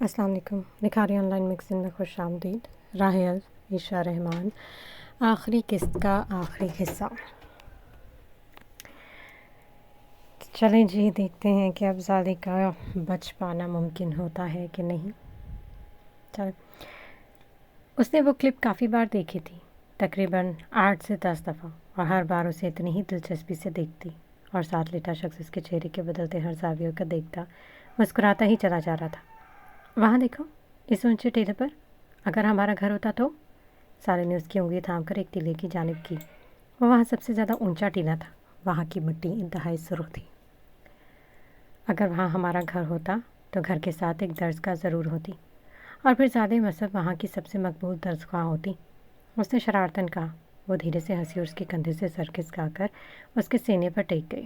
السلام علیکم۔ نکھاری on line magazine میں خوش آمدید۔ راحل عیشا رحمان، آخری قسط کا آخری حصہ۔ چلیں جی دیکھتے ہیں کہ اب زادی کا بچ پانا ممکن ہوتا ہے کہ نہیں۔ چلیں، اس نے وہ کلپ کافی بار دیکھی تھی، تقریباً 8 سے 10 دفعہ، اور ہر بار اسے اتنی ہی دلچسپی سے دیکھتی، اور ساتھ لیٹا شخص اس کے چہرے کے بدلتے ہر زاویوں کا دیکھتا مسکراتا ہی چلا جا رہا تھا۔ وہاں دیکھو، اس اونچے ٹیلے پر، اگر ہمارا گھر ہوتا تو؟ سالے نے اس کی انگلی تھام کر ایک ٹیلے کی جانب کی۔ وہ وہاں سب سے زیادہ اونچا ٹیلا تھا، وہاں کی مٹی انتہائی سرخ تھی۔ اگر وہاں ہمارا گھر ہوتا تو گھر کے ساتھ ایک درسگاہ ضرور ہوتی، اور پھر زیادہ مصحف وہاں کی سب سے مقبول درسگاہ ہوتی، اس نے شرارتاً کہا۔ وہ دھیرے سے ہنسی اور اس کے کندھے سے سر کھسکا کر اس کے سینے پر ٹیک گئی۔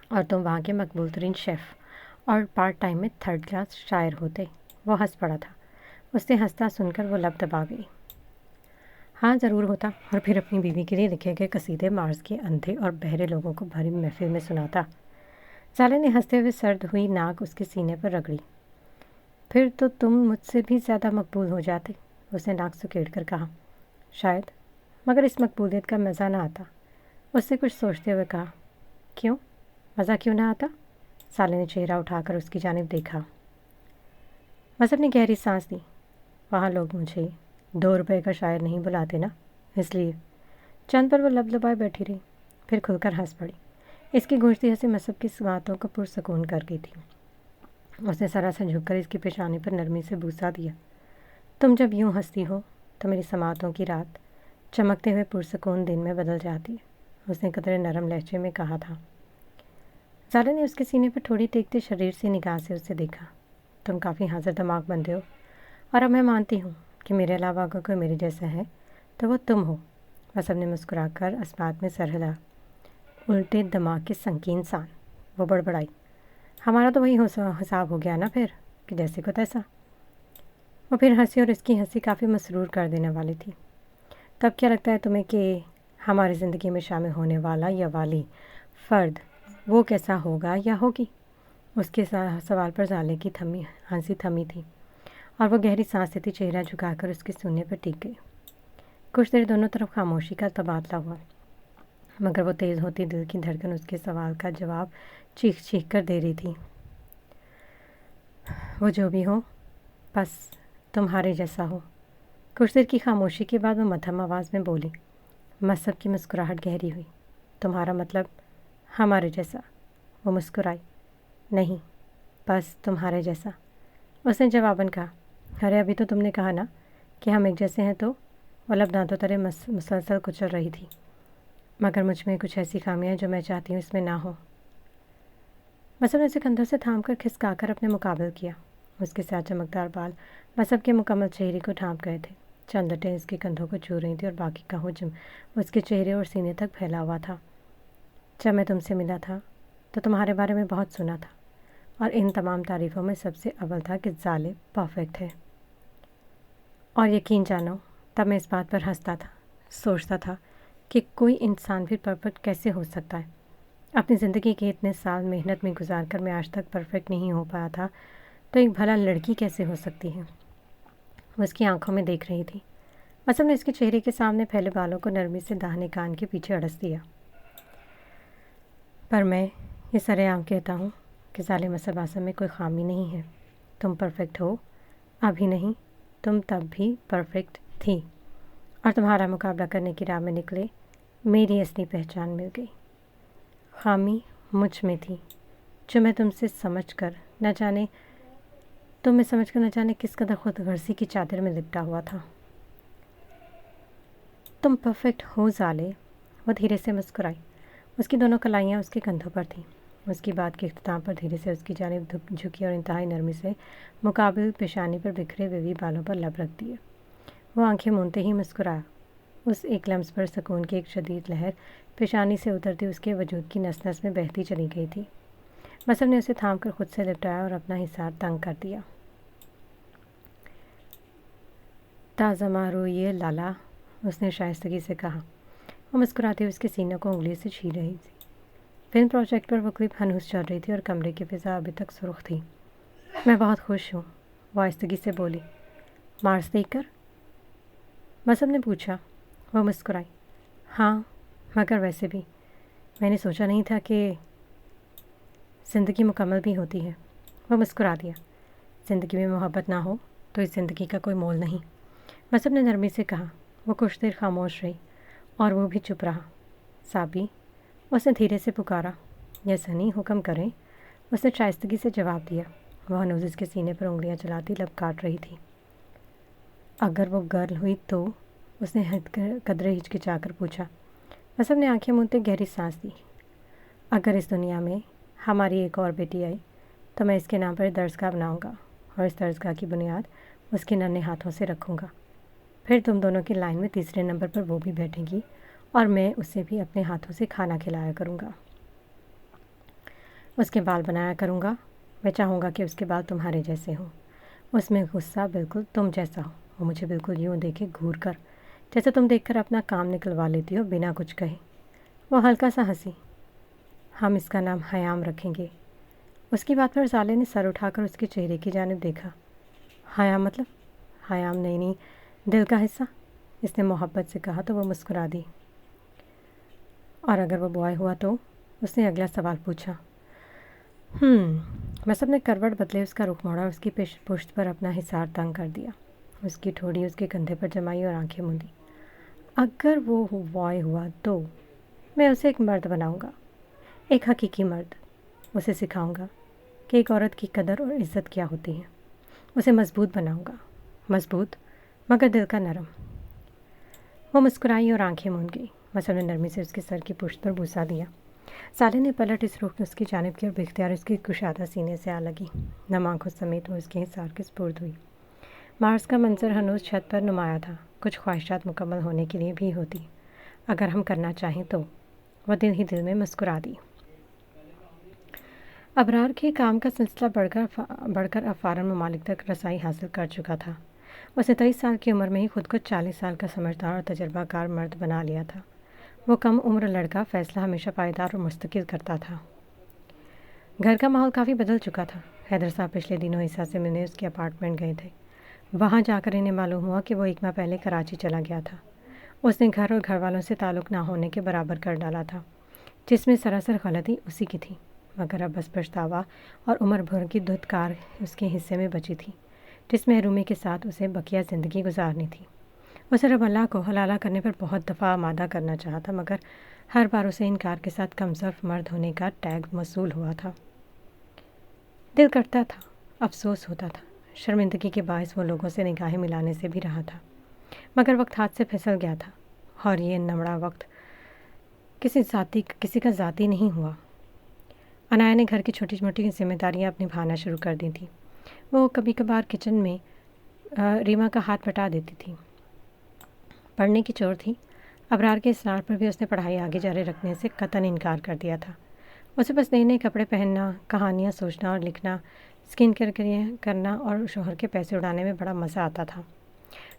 اور تم وہاں کے مقبول ترین شیف اور پارٹ ٹائم میں 3rd کلاس شاعر ہوتے۔ وہ ہنس پڑا تھا۔ اس نے ہنستا سن کر وہ لب دبا گئی۔ ہاں ضرور ہوتا، اور پھر اپنی بیوی کے لیے لکھے گئے قصیدے مارز کے اندھے اور بہرے لوگوں کو بھری محفل میں سناتا۔ سالے نے ہنستے ہوئے سرد ہوئی ناک اس کے سینے پر رگڑی۔ پھر تو تم مجھ سے بھی زیادہ مقبول ہو جاتے، اس نے ناک سکیڑ کر کہا۔ شاید، مگر اس مقبولیت کا مزہ نہ آتا۔ اس نے کچھ سوچتے ہوئے کہا۔ کیوں؟ مزہ کیوں نہ آتا؟ سالے نے چہرہ اٹھا کر اس کی جانب دیکھا۔ مصحف نے گہری سانس لی۔ وہاں لوگ مجھے 2 روپے کا شاعر نہیں بلاتے نا، اس لیے۔ چند پر وہ لب لبائے بیٹھی رہی، پھر کھل کر ہنس پڑی۔ اس کی گونجتی ہنسی مصحف کی باتوں کو پرسکون کر گئی تھی۔ اس نے ذرا سا جھک کر اس کی پیشانی پر نرمی سے بوسہ دیا۔ تم جب یوں ہنستی ہو تو میری سماعتوں کی رات چمکتے ہوئے پرسکون دن میں بدل جاتی ہے، اس نے قدرے نرم لہجے میں کہا تھا۔ سالے نے اس کے سینے پر تھوڑی ٹیکتے شریر سے نگاہ سے اسے دیکھا۔ تم کافی حاضر دماغ بندے ہو، اور اب میں مانتی ہوں کہ میرے علاوہ اگر کوئی میرے جیسا ہے تو وہ تم ہو۔ مصحف نے مسکرا کر اسبات میں سر ہلا۔ الٹے دماغ کے سنگین سان، وہ بڑبڑائی۔ ہمارا تو وہی حساب ہو گیا نا پھر، کہ جیسے کو تیسا۔ وہ پھر ہنسی، اور اس کی ہنسی کافی مسرور کر دینے والی تھی۔ تب کیا لگتا ہے تمہیں کہ ہماری زندگی میں شامل ہونے والا یا والی فرد وہ کیسا ہوگا یا ہوگی؟ اس کے سوال پر سالے کی ہنسی تھمی تھی، اور وہ گہری سانس لیتی چہرہ جھکا کر اس کے سونے پر ٹک گئی۔ کچھ دیر دونوں طرف خاموشی کا تبادلہ ہوا، مگر وہ تیز ہوتی دل کی دھڑکن اس کے سوال کا جواب چیخ چیخ کر دے رہی تھی۔ وہ جو بھی ہو، بس تمہارے جیسا ہو۔ کچھ دیر کی خاموشی کے بعد وہ مدھم آواز میں بولی۔ مصحف کی مسکراہٹ گہری ہوئی۔ تمہارا مطلب ہمارے جیسا؟ وہ مسکرائی۔ نہیں، بس تمہارے جیسا، اس نے جواباً کہا۔ ارے ابھی تو تم نے کہا نا کہ ہم ایک جیسے ہیں تو؟ وہ لب دانتوں تلے مسلسل کچل رہی تھی۔ مگر مجھ میں کچھ ایسی خامیاں جو میں چاہتی ہوں اس میں نہ ہو۔ مصحف نے اسے کندھوں سے تھام کر کھسکا کر اپنے مقابل کیا۔ اس کے ساتھ چمکدار بال مصحف کے مکمل چہرے کو ڈھانپ گئے تھے۔ چند لٹیں اس کے کندھوں کو چھو رہی تھیں، اور باقی کا حجم اس کے چہرے اور سینے تک پھیلا ہوا تھا۔ جب میں تم سے ملا تھا تو تمہارے بارے میں بہت سنا تھا، اور ان تمام تعریفوں میں سب سے اول تھا کہ زالے پرفیکٹ ہے۔ اور یقین جانو، تب میں اس بات پر ہنستا تھا، سوچتا تھا کہ کوئی انسان بھی پرفیکٹ کیسے ہو سکتا ہے۔ اپنی زندگی کے اتنے سال محنت میں گزار کر میں آج تک پرفیکٹ نہیں ہو پایا تھا، تو ایک بھلا لڑکی کیسے ہو سکتی ہے؟ وہ اس کی آنکھوں میں دیکھ رہی تھی۔ مصحف نے اس کے چہرے کے سامنے پھیلے بالوں کو نرمی سے داہنے کان کے پیچھے اڑس دیا۔ پر میں یہ سرِ عام کہتا ہوں کہ زالے مصحف اعظم میں کوئی خامی نہیں ہے۔ تم پرفیکٹ ہو، ابھی نہیں، تم تب بھی پرفیکٹ تھی، اور تمہارا مقابلہ کرنے کی راہ میں نکلے میری اصلی پہچان مل گئی۔ خامی مجھ میں تھی، جو میں تم میں سمجھ کر نہ جانے کس قدر خود غرضی کی چادر میں لپٹا ہوا تھا۔ تم پرفیکٹ ہو زالے، وہ دھیرے سے مسکرائی۔ اس کی دونوں کلائیاں اس کے کندھوں پر تھیں۔ اس کی بات کے اختتام پر دھیرے سے اس کی جانب جھکی اور انتہائی نرمی سے مقابل پیشانی پر بکھرے ویوی بالوں پر لب رکھ دیے۔ وہ آنکھیں مونتے ہی مسکرایا۔ اس ایک لمس پر سکون کی ایک شدید لہر پیشانی سے اترتی اس کے وجود کی نس نس میں بہتی چلی گئی تھی۔ مصحف نے اسے تھام کر خود سے لپٹایا اور اپنا حصار تنگ کر دیا۔ تازہ روئیے لالا، اس نے شائستگی سے کہا۔ وہ مسکراتے ہوئے اس کے سینے کو انگلی سے چھین رہی تھی۔ فلم پروجیکٹ پر وہ کلپ ہنوز چل رہی تھی، اور کمرے کی فضا ابھی تک سرخ تھی۔ میں بہت خوش ہوں، वो आहिस्तगी से बोली। मार्स देखकर? मसब ने पूछा। वो मुस्कुराई। हाँ, मगर वैसे भी मैंने सोचा नहीं था कि ज़िंदगी मुकम्मल भी होती है। वो मुस्कुरा दिया। ज़िंदगी में मोहब्बत ना हो तो इस ज़िंदगी का कोई मोल नहीं, मसब ने नरमी से कहा। वो कुछ देर खामोश रही और वो भी चुप रहा। साबी, उसने धीरे से पुकारा। यह सनी, हुक्म करें। उसने शाइस्तगी से जवाब दिया। वह हनूज उसके सीने पर उंगलियां चलाती लब काट रही थी। अगर वो गर्ल हुई तो? उसने कदरे हिचकिचाकर पूछा। मसब ने आंखें मूंदते गहरी सांस ली। अगर इस दुनिया में हमारी एक और बेटी आई तो मैं इसके नाम पर दर्सगाह बनाऊंगा और इस दर्सगाह की बुनियाद उसके नन्हे हाथों से रखूंगा। फिर तुम दोनों की लाइन में तीसरे नंबर पर वो भी बैठेंगी और मैं उसे भी अपने हाथों से खाना खिलाया करूंगा। उसके बाल बनाया करूंगा। मैं चाहूँगा कि उसके बाल तुम्हारे जैसे हों। उसमें गुस्सा बिल्कुल तुम जैसा हो। वो मुझे बिल्कुल यूँ देखे घूर कर, जैसे तुम देखकर अपना काम निकलवा लेती हो बिना कुछ कहे। वो हल्का सा हंसी। हम इसका नाम हयाम रखेंगे। उसकी बात पर साले ने सर उठाकर उसके चेहरे की जानिब देखा। हयाम मतलब? हयाम नहीं, दिल का हिस्सा, इसने मोहब्बत से कहा तो वो मुस्कुरा दी। और अगर वो बॉय हुआ तो? उसने अगला सवाल पूछा। मसब ने करवट बदले उसका रुख मोड़ा और उसकी पुश्त पर अपना हिसार तंग कर दिया। उसकी ठोड़ी उसके कंधे पर जमाई और आंखें मूंदी। अगर वो बॉय हुआ तो मैं उसे एक मर्द बनाऊंगा, एक हकीकी मर्द। उसे सिखाऊंगा कि एक औरत की कदर और इज़्ज़त क्या होती है। उसे मजबूत बनाऊंगा, मजबूत मगर दिल का नरम। वो मुस्कुराई और आंखें मूंद गई। मसब ने नरमी से उसके सर की पुश्त पर बूसा दिया। साले ने पलट इस रुख उसकी जानिब की और बिख्तियार उसकी कुशादा सीने से आ लगी। नम आंखों समेत वो उसके हिसार के स्पुर्द हुई। मार्स का मंजर हनूज छत पर नुमाया था। कुछ ख्वाहिशात मुकम्मल होने के लिए भी होती, अगर हम करना चाहें तो। वह दिल ही दिल में मुस्कुरा दी। अबरार के काम का सिलसिला बढ़कर अब फ़ॉरेन ममालिक तक रसाई हासिल कर चुका था। उसे 23 साल की उम्र में ही खुद को 40 साल का समझदार और तजर्बाकार मर्द बना लिया था। वो कम उम्र लड़का फैसला हमेशा पायदार और मुस्तकिल करता था। घर का माहौल काफ़ी बदल चुका था। हैदर साहब पिछले दिनों ईसा से मिलने उसके अपार्टमेंट गए थे। वहाँ जाकर इन्हें मालूम हुआ कि वो एक माह पहले कराची चला गया था। उसने घर और घर वालों से ताल्लुक़ ना होने के बराबर कर डाला था, जिसमें सरासर गलती उसी की थी। मगर अब बस पछतावा और उम्र भर की धुतकार उसके हिस्से में बची थी, जिस महरूमी के साथ उसे बकिया ज़िंदगी गुजारनी थी। उसे रब अल्लाह को हलाला करने पर बहुत दफ़ा आमादा करना चाहा था, मगर हर बार उसे इनकार के साथ कमज़ोर मर्द होने का टैग मसूल हुआ था। दिल करता था, अफसोस होता था, शर्मिंदगी के बायस वो लोगों से निगाहें मिलाने से भी रहा था, मगर वक्त हाथ से फिसल गया था। और ये नमड़ा वक्त किसी का ज़ाती नहीं हुआ। अनाया ने घर की छोटी मोटी जिम्मेदारियां अपनी भाना शुरू कर दी थी। वो कभी कभार किचन में रीमा का हाथ बटा देती थी। पढ़ने की चोर थी। अबरार के इसरार पर भी उसने पढ़ाई आगे जारी रखने से कतई इनकार कर दिया था। उसे बस नए नए कपड़े पहनना, कहानियाँ सोचना और लिखना, स्किन केयर करना और शोहर के पैसे उड़ाने में बड़ा मज़ा आता था।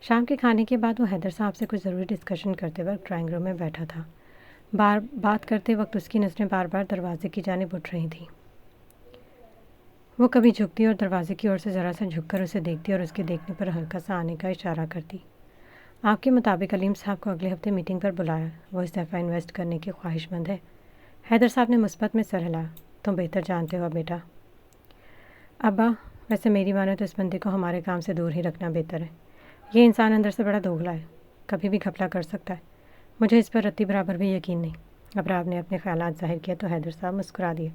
शाम के खाने के बाद वो हैदर साहब से कुछ ज़रूरी डिस्कशन करते वक्त ड्राइंग रूम में बैठा था। बात करते वक्त उसकी नज़रें बार बार दरवाजे की जानिब उठ रही थी। वो कभी झुकती और दरवाजे की ओर से ज़रा सा झुककर उसे देखती और उसके देखने पर हल्का सा आने का इशारा करती। आपके मुताबिक अलीम साहब को अगले हफ्ते मीटिंग पर बुलाया। वो इस दफ़ा इन्वेस्ट करने के ख्वाहिशमंद है। हैदर साहब ने मुस्बत में सर हिलाया। तुम बेहतर जानते हो बेटा। अब्बा, वैसे मेरी माने तो इस बंदे को हमारे काम से दूर ही रखना बेहतर है। ये इंसान अंदर से बड़ा दोगला है, कभी भी घपला कर सकता है। मुझे इस पर रत्ती बराबर भी यकीन नहीं। अबरार ने अपने ख्यालात जाहिर किया तो हैदर साहब मुस्कुरा दिए।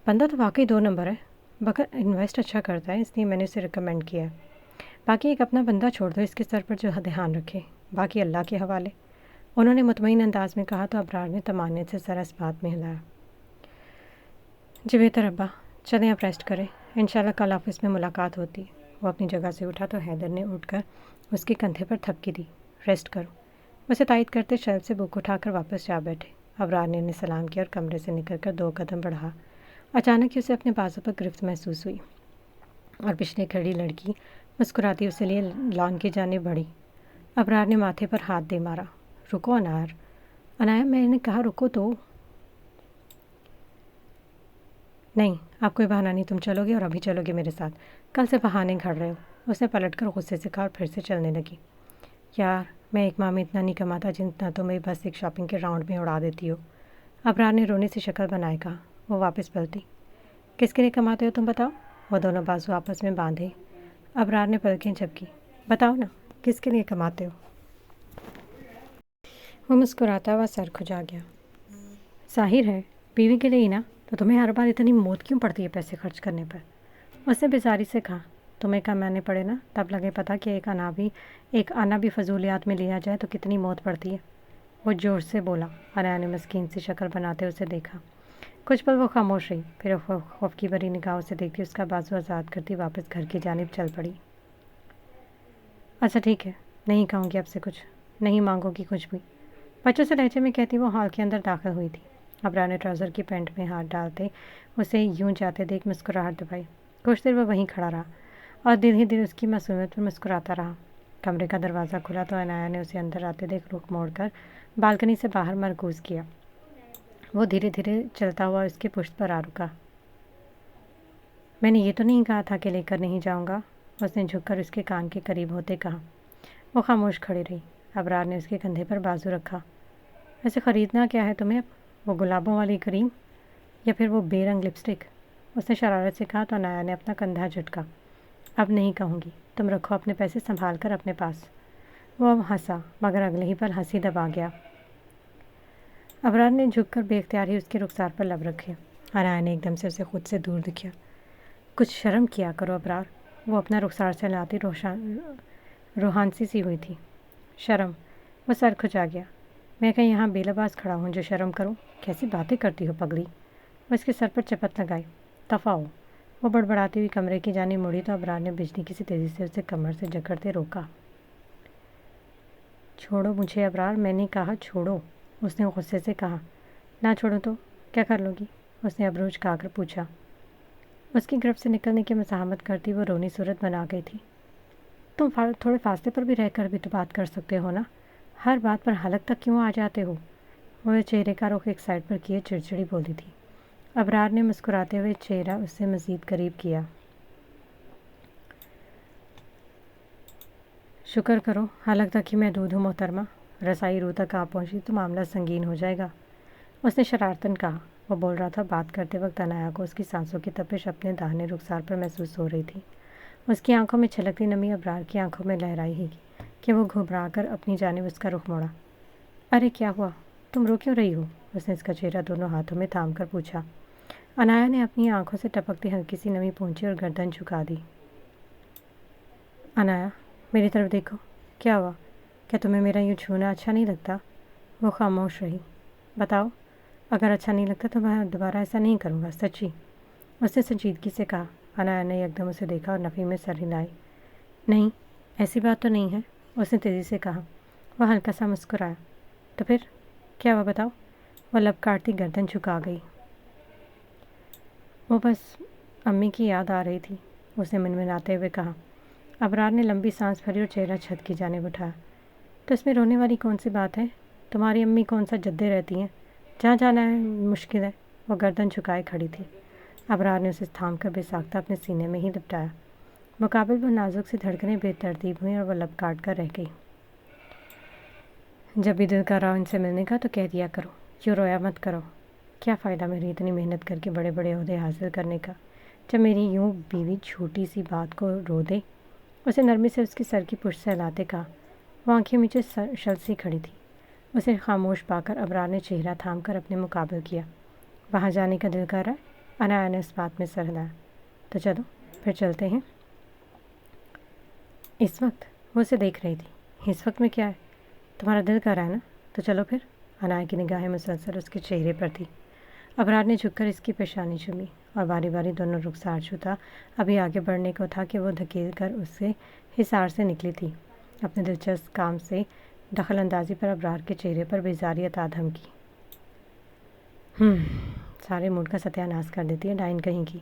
बंदा तो वाकई 2 नंबर है, मगर इन्वेस्ट अच्छा करता है, इसलिए मैंने उसे रिकमेंड किया है। बाकी एक अपना बंदा छोड़ दो इसके सर पर जो ध्यान रखे, बाकी अल्लाह के हवाले। उन्होंने मुतमईन अंदाज में कहा तो अबरार ने तमान्यत से सर इस बात में हिलाया। जी बेहतर अब्बा, चलें आप रेस्ट करें, इंशाल्लाह कल ऑफिस में मुलाकात होती है। वो अपनी जगह से उठा तो हैदर ने उठकर उसके कंधे पर थपकी दी। रेस्ट करो। उसे तायद करते शेल्फ से बुक उठाकर वापस जा बैठे। अबरार ने उन्हें सलाम किया और कमरे से निकलकर 2 कदम बढ़ा। अचानक ही उसे अपने बाजू पर गिरफ्त महसूस हुई और पिछले खड़ी लड़की मुस्कुराती उसे लिए लॉन की जानिब बढ़ी। अबरार ने माथे पर हाथ दे मारा। रुको अनाया, मैंने कहा रुको तो। नहीं, आप कोई बहाना नहीं, तुम चलोगे और अभी चलोगे मेरे साथ। कल से बहाने घड़ रहे हो। उसने पलट कर गुस्से से कहा और फिर से चलने लगी। यार, मैं एक माह में इतना नहीं कमाता जितना तुम मेरी बस एक शॉपिंग के राउंड में उड़ा देती हो। अबरार ने रोने से शक्ल बनाए कहा। वो वापस पलटी। किसके लिए कमाते हो तुम बताओ। वो दोनों बाजू आपस में बांधे अबरार ने पलकें झपकी। बताओ ना, किसके लिए कमाते हो। वो मुस्कुराता हुआ सर खुजा गया। जाहिर है बीवी के लिए ही ना, तो तुम्हें हर बार इतनी मौत क्यों पड़ती है पैसे खर्च करने पर। उसने बेजारी से कहा। तुम्हें कमाने पड़े ना, तब लगे पता कि एक आना भी फजूलियात में लिया जाए तो कितनी मौत पड़ती है। वो जोर से बोला। अनाया ने मस्कीन सी शक्ल बनाते उसे देखा। कुछ पल वो खामोश रही, फिर खौफ की भरी निगाहों से देखती उसका बाजू आज़ाद करती वापस घर की जानिब चल पड़ी। अच्छा ठीक है, नहीं कहूँगी आपसे कुछ, नहीं मांगोगी कुछ भी, बच्चों से लहजे में कहती वो हॉल के अंदर दाखिल हुई थी। अबरार ने ट्राउज़र की पैंट में हाथ डालते उसे यूं जाते देख मुस्कुराहट दबाई। कुछ देर वह वहीं खड़ा रहा और दिल ही दिल उसकी मासूमियत पर मुस्कुराता रहा। कमरे का दरवाज़ा खुला तो अनाया ने उसे अंदर आते देख रुख मोड़कर बालकनी से बाहर मरकूज़ किया। वो धीरे धीरे चलता हुआ उसके पुश्त पर आ रुका। मैंने ये तो नहीं कहा था कि लेकर नहीं जाऊँगा, उसने झुककर उसके कान के करीब होते कहा। वो खामोश खड़ी रही। अबरार ने उसके कंधे पर बाजू रखा। वैसे ख़रीदना क्या है तुम्हें अब, वो गुलाबों वाली क्रीम या फिर वो बेरंग लिपस्टिक, उसने शरारत से कहा तो अनाया ने अपना कंधा झटका। अब नहीं कहूँगी, तुम रखो अपने पैसे संभाल कर अपने पास। वो अब हंसा, मगर अगले ही पल हंसी दबा गया। अबरार ने झुककर बेख्तियार ही उसके रुखसार पर लब रखे। अनाया ने एकदम से उसे खुद से दूर दिखा। कुछ शर्म किया करो अबरार। वो अपना रुखसार से लाती रूहानसी सी हुई थी। शर्म? वो सर खुजा गया। मैं कहीं यहाँ बेलबाज खड़ा हूँ जो शर्म करूँ? कैसी बातें करती हो पगली। वो इसके सर पर चपत लगाई। दफ़ा हो। वो बड़बड़ाती हुई कमरे की जानी मुड़ी तो अबरार ने बिजली की सी तेज़ी से उसे कमर से जकड़ते रोका। छोड़ो मुझे अबरार, मैंने कहा छोड़ो, उसने गुस्से से कहा। ना छोड़ो तो क्या कर लोगी, उसने अबरूज खाकर पूछा। उसकी गिरफ्त से निकलने की मज़ाहमत करती वो रोनी सूरत बना गई थी। तुम थोड़े फासले पर भी रहकर भी तो बात कर सकते हो ना, हर बात पर हलक तक क्यों आ जाते हो। वह चेहरे का रुख एक साइड पर किए चिड़चिड़ी बोली थी। अबरार ने मुस्कुराते हुए चेहरा उससे मज़ीद करीब किया। शुक्र करो हलक तक ही मैं दूध हूँ मोहतरमा, रसाई रूह तक आ पहुँची तो मामला संगीन हो जाएगा, उसने शरारतन कहा। वो बोल रहा था बात करते वक्त अनाया को उसकी सांसों की तपिश अपने दाहिने रुखसार पर महसूस हो रही थी। उसकी आंखों में छलकती नमी अबरार की आंखों में लहराई ही कि वो घबरा कर अपनी जानिब उसका रुख मोड़ा। अरे क्या हुआ, तुम रो क्यों रही हो, उसने इसका चेहरा दोनों हाथों में थाम कर पूछा। अनाया ने अपनी आंखों से टपकती हल्की सी नमी पहुँची और गर्दन झुका दी। अनाया मेरी तरफ देखो, क्या हुआ, क्या तुम्हें मेरा यूँ छूना अच्छा नहीं लगता। वो खामोश रही। बताओ, अगर अच्छा नहीं लगता तो मैं दोबारा ऐसा नहीं करूँगा, सच्ची, उसने संजीदगी से कहा। अनाया ने एकदम उसे देखा और नफ़ी में सर हिलाई। नहीं, ऐसी बात तो नहीं है, उसने तेज़ी से कहा। वह हल्का सा मुस्कुराया। तो फिर क्या हुआ बताओ। वह लब काटती गर्दन झुका गई। वो बस अम्मी की याद आ रही थी, उसने मिनमिनाते हुए कहा। अबरार ने लंबी सांस भरी और चेहरा छत की जानिब उठाया। तो इसमें रोने वाली कौन सी बात है, तुम्हारी अम्मी कौन सा जद्दे रहती हैं, जहाँ जाना है मुश्किल है। वो गर्दन झुकाए खड़ी थी। अबरार ने उसे थाम कर बेसाख्ता अपने सीने में ही लिपटाया। मुकाबिल वो नाजुक सी धड़कनें बेतरतीब हुई और वह लब काट कर रह गई। जब भी दिल कर रहा हो इनसे मिलने का तो कह दिया करो, यूँ रोया मत करो। क्या फ़ायदा मेरी इतनी मेहनत करके बड़े बड़े ओहदे हासिल करने का, जब मेरी यूँ बीवी छोटी सी बात को रो दे। उसे नरमी से उसके सर की पुष्ट से हिलाते कहा। वो आंखें नीचे शल सी खड़ी थी। उसे खामोश पाकर अबरार ने चेहरा थाम कर अपने मुकाबल किया। वहाँ जाने का दिल कर रहा है, अनाया ने इस बात में सर हिलाया। तो चलो फिर चलते हैं। इस वक्त वो उसे देख रही थी। इस वक्त में क्या है, तुम्हारा दिल कर रहा है ना, तो चलो फिर। अनाया की निगाहें मुसलसल उसके चेहरे पर थी। अबरार ने झुककर इसकी पेशानी चूमी और बारी बारी दोनों रुखसार छूता अभी आगे बढ़ने को था कि वो धकेल कर उससे हिसार से निकली थी। अपने दिलचस्प काम से दखल अंदाजी पर अबरार के चेहरे पर बेजारियत आ धमकी। सारे मूड का सत्यानाश कर देती है डाइन कहीं की,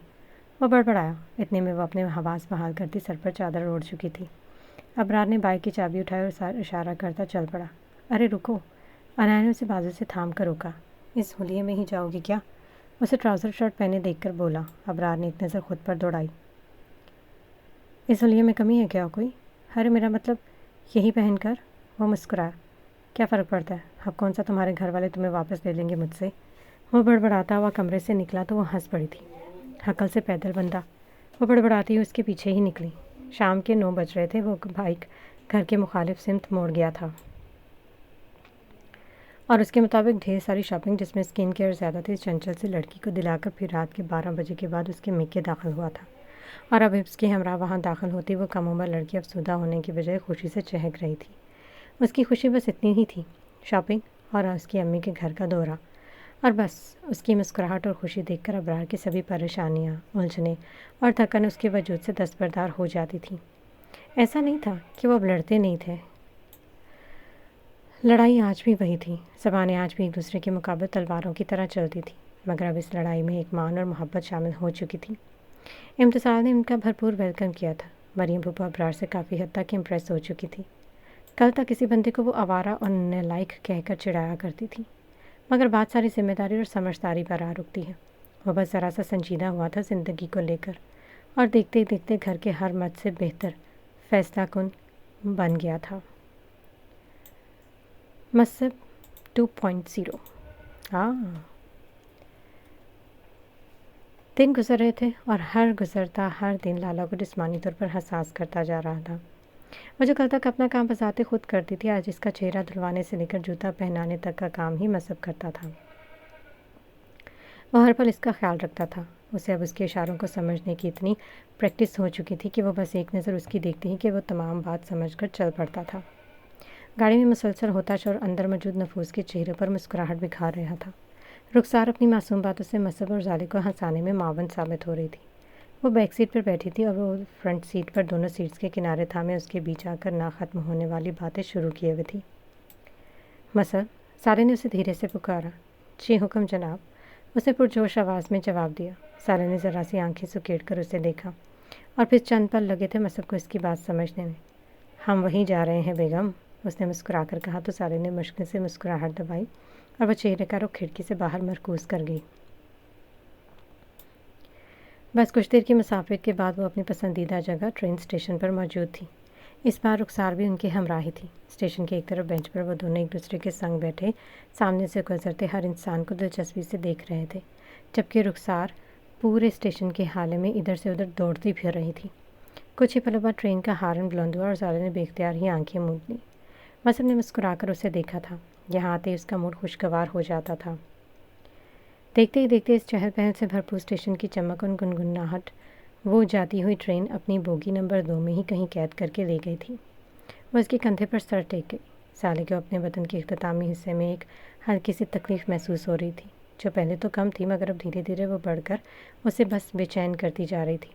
वो बड़बड़ाया। इतने में वो अपने हवास बहाल करती सर पर चादर ओढ़ चुकी थी। अबरार ने बाइक की चाबी उठाई और इशारा करता चल पड़ा। अरे रुको, अनाया ने उसे बाजू से थाम कर रोका। इस हुलिये में ही जाओगी क्या, उसे ट्राउज़र शर्ट पहने देखकर बोला। अबरार ने एक नज़र खुद पर दौड़ाई। इस हुलिये में कमी है क्या कोई? अरे मेरा मतलब यही पहन कर। वो मुस्कुराया। क्या फ़र्क पड़ता है? अब कौन सा तुम्हारे घर वाले तुम्हें वापस ले लेंगे मुझसे? वो बड़बड़ाता हुआ कमरे से निकला तो वो हंस पड़ी थी। हकल से पैदल बंधा। वो बड़बड़ाती हुई उसके पीछे ही निकली। शाम के 9 बज रहे थे। वो बाइक घर के मुखालिफ सिमत मोड़ गया था और उसके मुताबिक ढेर सारी शॉपिंग जिसमें स्किन केयर ज़्यादा थी चंचल से लड़की को दिलाकर फिर रात के 12 बजे के बाद उसके मेके दाखिल हुआ था। और अब उसकी हमरा वहाँ दाखिल होती वो कम उम्र लड़की अफसुदा होने की बजाय खुशी से चहक रही थी। उसकी खुशी बस इतनी ही थी, शॉपिंग और उसकी अम्मी के घर का दौरा। और बस उसकी मुस्कुराहट और खुशी देखकर अबरार की सभी परेशानियाँ, उलझने और थकन उसके वजूद से दस्तबरदार हो जाती थी। ऐसा नहीं था कि वो अब लड़ते नहीं थे। लड़ाई आज भी वही थी। ज़बानें आज भी एक दूसरे के मुकाबले तलवारों की तरह चलती थी, मगर अब इस लड़ाई में एक मान और मोहब्बत शामिल हो चुकी थी। इम्तिसाल ने उनका भरपूर वेलकम किया था। मरियम भूपा अबरार से काफ़ी हद तक इम्प्रेस हो चुकी थी। कल तक किसी बंदे को वो आवारा और नालायक कहकर चिढ़ाया करती थी, मगर बात सारी जिम्मेदारी और समझदारी पर आ रुकती है। वो बस ज़रा सा संजीदा हुआ था ज़िंदगी को लेकर, और देखते ही देखते घर के हर मत से बेहतर फैसला कुन बन गया था। मसब 2.0। हाँ, दिन गुजर रहे थे और हर गुजरता हर दिन लाला को जिस्मानी तौर पर हसास करता जा रहा था। वो जो कल तक अपना काम बजाते खुद करती थी, आज इसका चेहरा धुलवाने से लेकर जूता पहनाने तक का काम ही मसब करता था। वो हर पल इसका ख्याल रखता था। उसे अब उसके इशारों को समझने की इतनी प्रैक्टिस हो चुकी थी कि वो बस एक नज़र उसकी देखती ही कि वो तमाम बात समझकर चल पड़ता था। गाड़ी में मुसलसल होता और अंदर मौजूद नफूस के चेहरे पर मुस्कुराहट बिखार रहा था। रुखसार अपनी मासूम बातों से मसब और जाले को हंसाने में मावन साबित हो रही थी। वो बैक सीट पर बैठी थी और वो फ्रंट सीट पर दोनों सीट्स के किनारे थामे उसके बीच आकर ना ख़त्म होने वाली बातें शुरू किए हुए थी। मसब, साले ने उसे धीरे से पुकारा। जी हुक्म जनाब, उसने पुरजोश आवाज़ में जवाब दिया। साले ने ज़रा सी आंखें सुकेड़ कर उसे देखा और फिर चंद पल लगे थे मसब को इसकी बात समझने में। हम वहीं जा रहे हैं बेगम, उसने मुस्कुरा कर कहा तो साले ने मुश्किल से मुस्कुराहट दबाई और वह चेहरे का रुख खिड़की से बाहर मरकूज़ कर गई। बस कुछ देर की मुसाफिर के बाद वो अपनी पसंदीदा जगह ट्रेन स्टेशन पर मौजूद थी। इस बार रुखसार भी उनके हमराही थी। स्टेशन के एक तरफ बेंच पर वो दोनों एक दूसरे के संग बैठे सामने से गुजरते हर इंसान को दिलचस्पी से देख रहे थे, जबकि रुखसार पूरे स्टेशन के हाले में इधर से उधर दौड़ती फिर रही थी। कुछ ही पलों बाद ट्रेन का हारन बुलंद हुआ और साले ने बेख्तियार ही आंखें मूंद ली। मसब ने मुस्कुराकर उसे देखा था। यहाँ आते ही उसका मूड खुशगवार हो जाता था। देखते ही देखते इस चहल पहल से भरपूर स्टेशन की चमक और गुनगुनाहट वो जाती हुई ट्रेन अपनी बोगी नंबर 2 में ही कहीं कैद करके ले गई थी। वह उसके कंधे पर सर टेक गई। साले को अपने बदन के इख्तितामी हिस्से में एक हल्की सी तकलीफ़ महसूस हो रही थी, जो पहले तो कम थी मगर अब धीरे धीरे वो बढ़कर उसे बस बेचैन करती जा रही थी।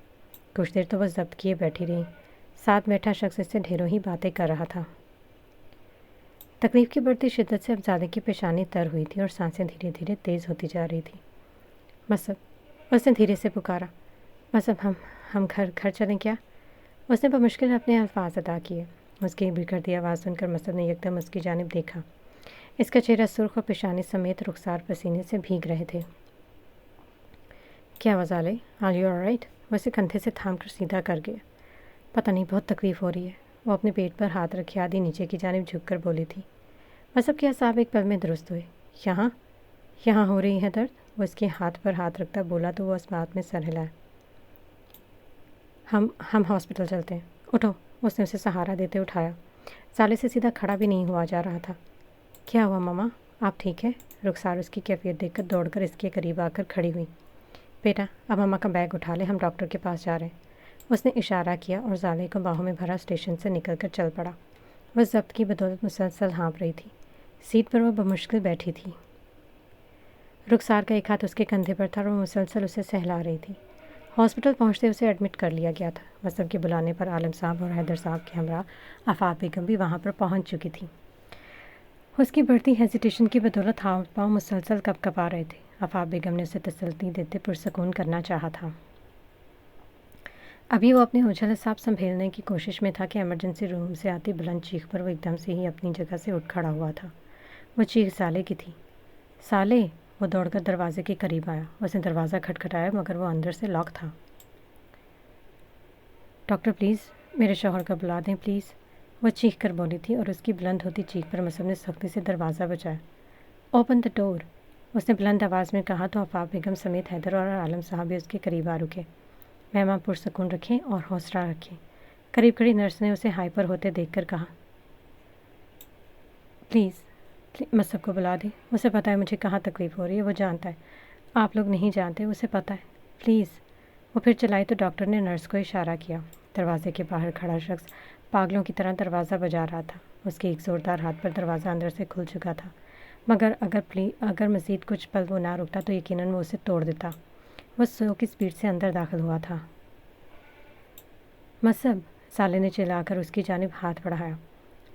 कुछ देर तो वह जब्त किए बैठी रही। साथ बैठा शख्स इससे ढेरों ही बातें कर रहा था। तकलीफ़ की बढ़ती शिद्दत से अब ज़्यादा की पेशानी तर हुई थी और सांसें धीरे धीरे तेज़ होती जा रही थी। मसब, उसने धीरे से पुकारा। मसब, हम घर चलें क्या? उसने बमुश्किल अपने अल्फाज अदा किए। उसकी बिगड़ती आवाज़ सुनकर मसब ने एकदम उसकी जानिब देखा। इसका चेहरा सुर्ख और पेशानी समेत रुखसार पसीने से भीग रहे थे। क्या वजाले, आर यू ऑलराइट? वो उसे कंधे से थाम कर सीधा कर गया। पता नहीं, बहुत तकलीफ़ हो रही है। वो अपने पेट पर हाथ रखे आधी नीचे की जानिब झुककर बोली थी। मसब के असाब एक पल में दुरुस्त हुए। यहाँ हो रही है दर्द? वो उसके हाथ पर हाथ रखता बोला तो वो उस बात में सर हिलाया। हम हॉस्पिटल चलते हैं, उठो। उसने उसे सहारा देते उठाया। साले से सीधा खड़ा भी नहीं हुआ जा रहा था। क्या हुआ मामा, आप ठीक है? रुखसार उसकी कैफियत देखकर दौड़कर इसके करीब आकर खड़ी हुई। बेटा, अब मामा का बैग उठा ले, हम डॉक्टर के पास जा रहे हैं। उसने इशारा किया और जाले को बाहों में भरा स्टेशन से निकलकर चल पड़ा। वह जब्त की बदौलत मुसलसल हाँप रही थी। सीट पर वह बमुश्किल बैठी थी। रुखसार का एक हाथ उसके कंधे पर था और वह मुसलसल उसे सहला रही थी। हॉस्पिटल पहुंचते उसे एडमिट कर लिया गया था। मसब के बुलाने पर आलम साहब और हैदर साहब के हमरा आफाक बेगम भी वहां पर पहुंच चुकी थी। उसकी बढ़ती हेजिटेशन की बदौलत हाथ पाँव मुसलसल कपकपा रहे थे। आफाक बेगम ने उसे तसल्ली देते पुरसकून करना चाहा था। अभी वो अपने उछल साफ संभेलने की कोशिश में था कि इमरजेंसी रूम से आती बुलंद चीख पर वो एकदम से ही अपनी जगह से उठ खड़ा हुआ था। वो चीख साले की थी। साले! वो दौड़कर दरवाजे के करीब आया। उसने दरवाज़ा खटखटाया मगर वो अंदर से लॉक था। ڈاکٹر پلیز میرے شوہر کو بلا دیں پلیز، وہ چیخ کر بولی تھی اور اس کی بلند ہوتی چیخ پر مصعب نے سختی سے دروازہ بجایا۔ اوپن دا ڈور، اس نے بلند آواز میں کہا تو آفاق بیگم سمیت حیدر اور عالم صاحب بھی اس کے قریب آ رکے۔ مہمان پرسکون رکھیں اور حوصلہ رکھیں، قریب کھڑی نرس نے اسے ہائپر ہوتے دیکھ کر کہا۔ پلیز مصعب کو بلا دیں، اسے پتہ ہے مجھے کہاں تکلیف ہو رہی ہے، وہ جانتا ہے، آپ لوگ نہیں جانتے، اسے پتہ ہے، پلیز۔ وہ پھر چلائی تو ڈاکٹر نے نرس کو اشارہ کیا۔ دروازے کے باہر کھڑا شخص پاگلوں کی طرح دروازہ بجا رہا تھا۔ اس کے ایک زوردار ہاتھ پر دروازہ اندر سے کھل چکا تھا، مگر اگر مزید کچھ پل وہ نہ رکتا تو یقیناً وہ اسے توڑ دیتا۔ وہ 100 کی سپیڈ سے اندر داخل ہوا تھا۔ مصعب، سالے نے چلا کر اس کی جانب ہاتھ بڑھایا۔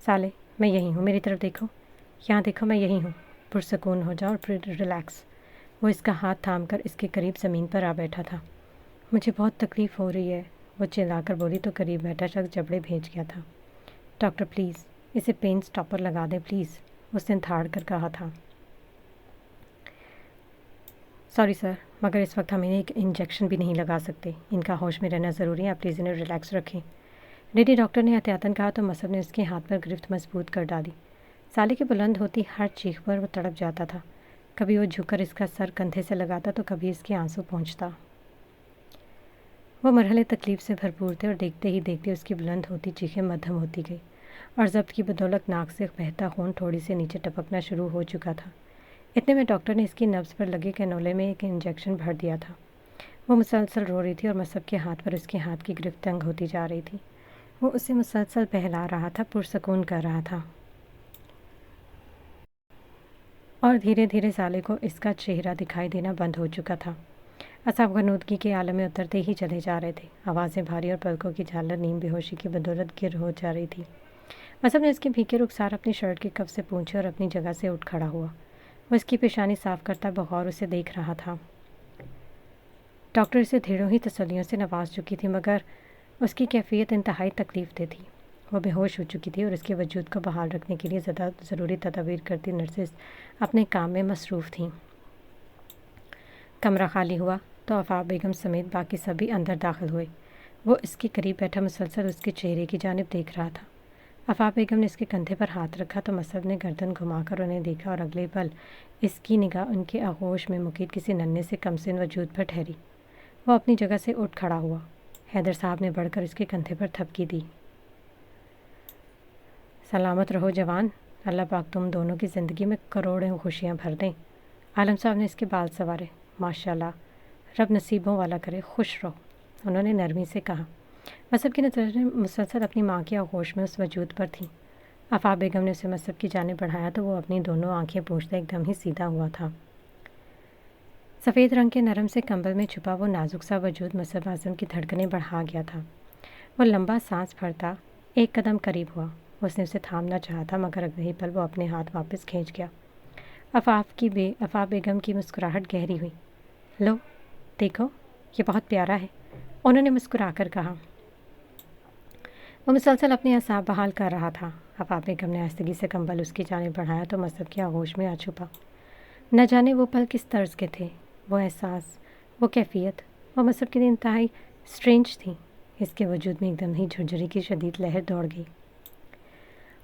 سالے، میں یہی ہوں، میری طرف دیکھو، یہاں دیکھو، میں یہی ہوں، پرسکون ہو جاؤ اور پھر ریلیکس۔ وہ اس کا ہاتھ تھام کر اس کے قریب زمین پر آ بیٹھا تھا۔ مجھے بہت تکلیف ہو رہی ہے، وہ چلا کر بولی تو قریب بیٹھا شخص جبڑے بھیج گیا تھا۔ ڈاکٹر پلیز اسے پین سٹاپر لگا دیں پلیز، اس نے دھاڑ کر کہا تھا۔ سوری سر، مگر اس وقت ہم انہیں ایک انجیکشن بھی نہیں لگا سکتے، ان کا ہوش میں رہنا ضروری ہے، آپ پلیز انہیں ریلیکس رکھیں، لیڈی ڈاکٹر نے احتیاطاً کہا تو مصعب نے اس کے ہاتھ پر گرفت مضبوط کر ڈالی۔ سالے کی بلند ہوتی ہر چیخ پر وہ تڑپ جاتا تھا، کبھی وہ جھک کر اس کا سر کندھے سے لگاتا تو کبھی اس کے آنسو پہنچتا۔ وہ مرحلے تکلیف سے بھرپور تھے اور دیکھتے ہی دیکھتے اس کی بلند ہوتی چیخیں مدھم ہوتی گئی اور ضبط کی بدولت ناک سے بہتا خون تھوڑی سے نیچے ٹپکنا شروع ہو چکا تھا۔ اتنے میں ڈاکٹر نے اس کی نبض پر لگے کینولے میں ایک انجیکشن بھر دیا تھا۔ وہ مسلسل رو رہی تھی اور مصعب کے ہاتھ پر اس کے ہاتھ کی گرفت تنگ ہوتی جا رہی تھی۔ وہ اسے مسلسل بہلا رہا تھا، پرسکون کر رہا تھا، اور دھیرے دھیرے سالے کو اس کا چہرہ دکھائی دینا بند ہو چکا تھا۔ اعصاب غنودگی کے عالم میں اترتے ہی چلے جا رہے تھے، آوازیں بھاری اور پلکوں کی جھالر نیم بے ہوشی کی بدولت گر ہو جا رہی تھی۔ مصعب نے اس کے بھیگے رخسار اپنی شرٹ کے کف سے پونچھے اور اپنی جگہ سے اٹھ کھڑا ہوا۔ وہ اس کی پیشانی صاف کرتا بغور اسے دیکھ رہا تھا۔ ڈاکٹر اسے ڈھیروں ہی تسلیوں سے نواز چکی تھی، مگر اس کی کیفیت انتہائی تکلیف دہ تھی۔ وہ بے ہوش ہو چکی تھی اور اس کے وجود کو بحال رکھنے کے لیے ضروری تدابیر کرتی نرسز اپنے کام میں مصروف تھیں۔ کمرہ خالی ہوا تو آفاق بیگم سمیت باقی سبھی اندر داخل ہوئے۔ وہ اس کے قریب بیٹھا مسلسل اس کے چہرے کی جانب دیکھ رہا تھا۔ آفاق بیگم نے اس کے کندھے پر ہاتھ رکھا تو مصعب نے گردن گھما کر انہیں دیکھا اور اگلے پل اس کی نگاہ ان کے آغوش میں مقید کسی ننھے سے کمسن وجود پر ٹھہری۔ وہ اپنی جگہ سے اٹھ کھڑا ہوا۔ حیدر صاحب نے بڑھ کر اس کے کندھے پر تھپکی دی۔ سلامت رہو جوان، اللہ پاک تم دونوں کی زندگی میں کروڑوں خوشیاں بھر دیں۔ عالم صاحب نے اس کے بال سنوارے۔ ماشاءاللہ، رب نصیبوں والا کرے، خوش رہو، انہوں نے نرمی سے کہا۔ مصعب کی نظریں مسلسل اپنی ماں کے آغوش میں اس وجود پر تھیں۔ آفاق بیگم نے اسے مصعب کی جانب بڑھایا تو وہ اپنی دونوں آنکھیں پوچھتے ایک دم ہی سیدھا ہوا تھا۔ سفید رنگ کے نرم سے کمبل میں چھپا وہ نازک سا وجود مصعب اعظم کی دھڑکنیں بڑھا گیا تھا۔ وہ لمبا سانس بھرتا ایک قدم قریب ہوا۔ اس نے اسے تھامنا چاہا تھا، مگر اگلے ہی پل وہ اپنے ہاتھ واپس کھینچ گیا۔ آفاق بیگم کی مسکراہٹ گہری ہوئی۔ لو دیکھو، یہ بہت پیارا ہے، انہوں نے مسکرا کر کہا۔ وہ مسلسل اپنے اعصاب بحال کر رہا تھا۔ آفاق بیگم نے آہستگی سے کمبل اس کی جانب بڑھایا تو مصعب کے آغوش میں آ چھپا۔ نہ جانے وہ پل کس طرز کے تھے، وہ احساس، وہ کیفیت، وہ مصعب کے لیے انتہائی اسٹرینج تھی۔ اس کے وجود میں ایک دم ہی جھرجھری کی شدید لہر دوڑ گئی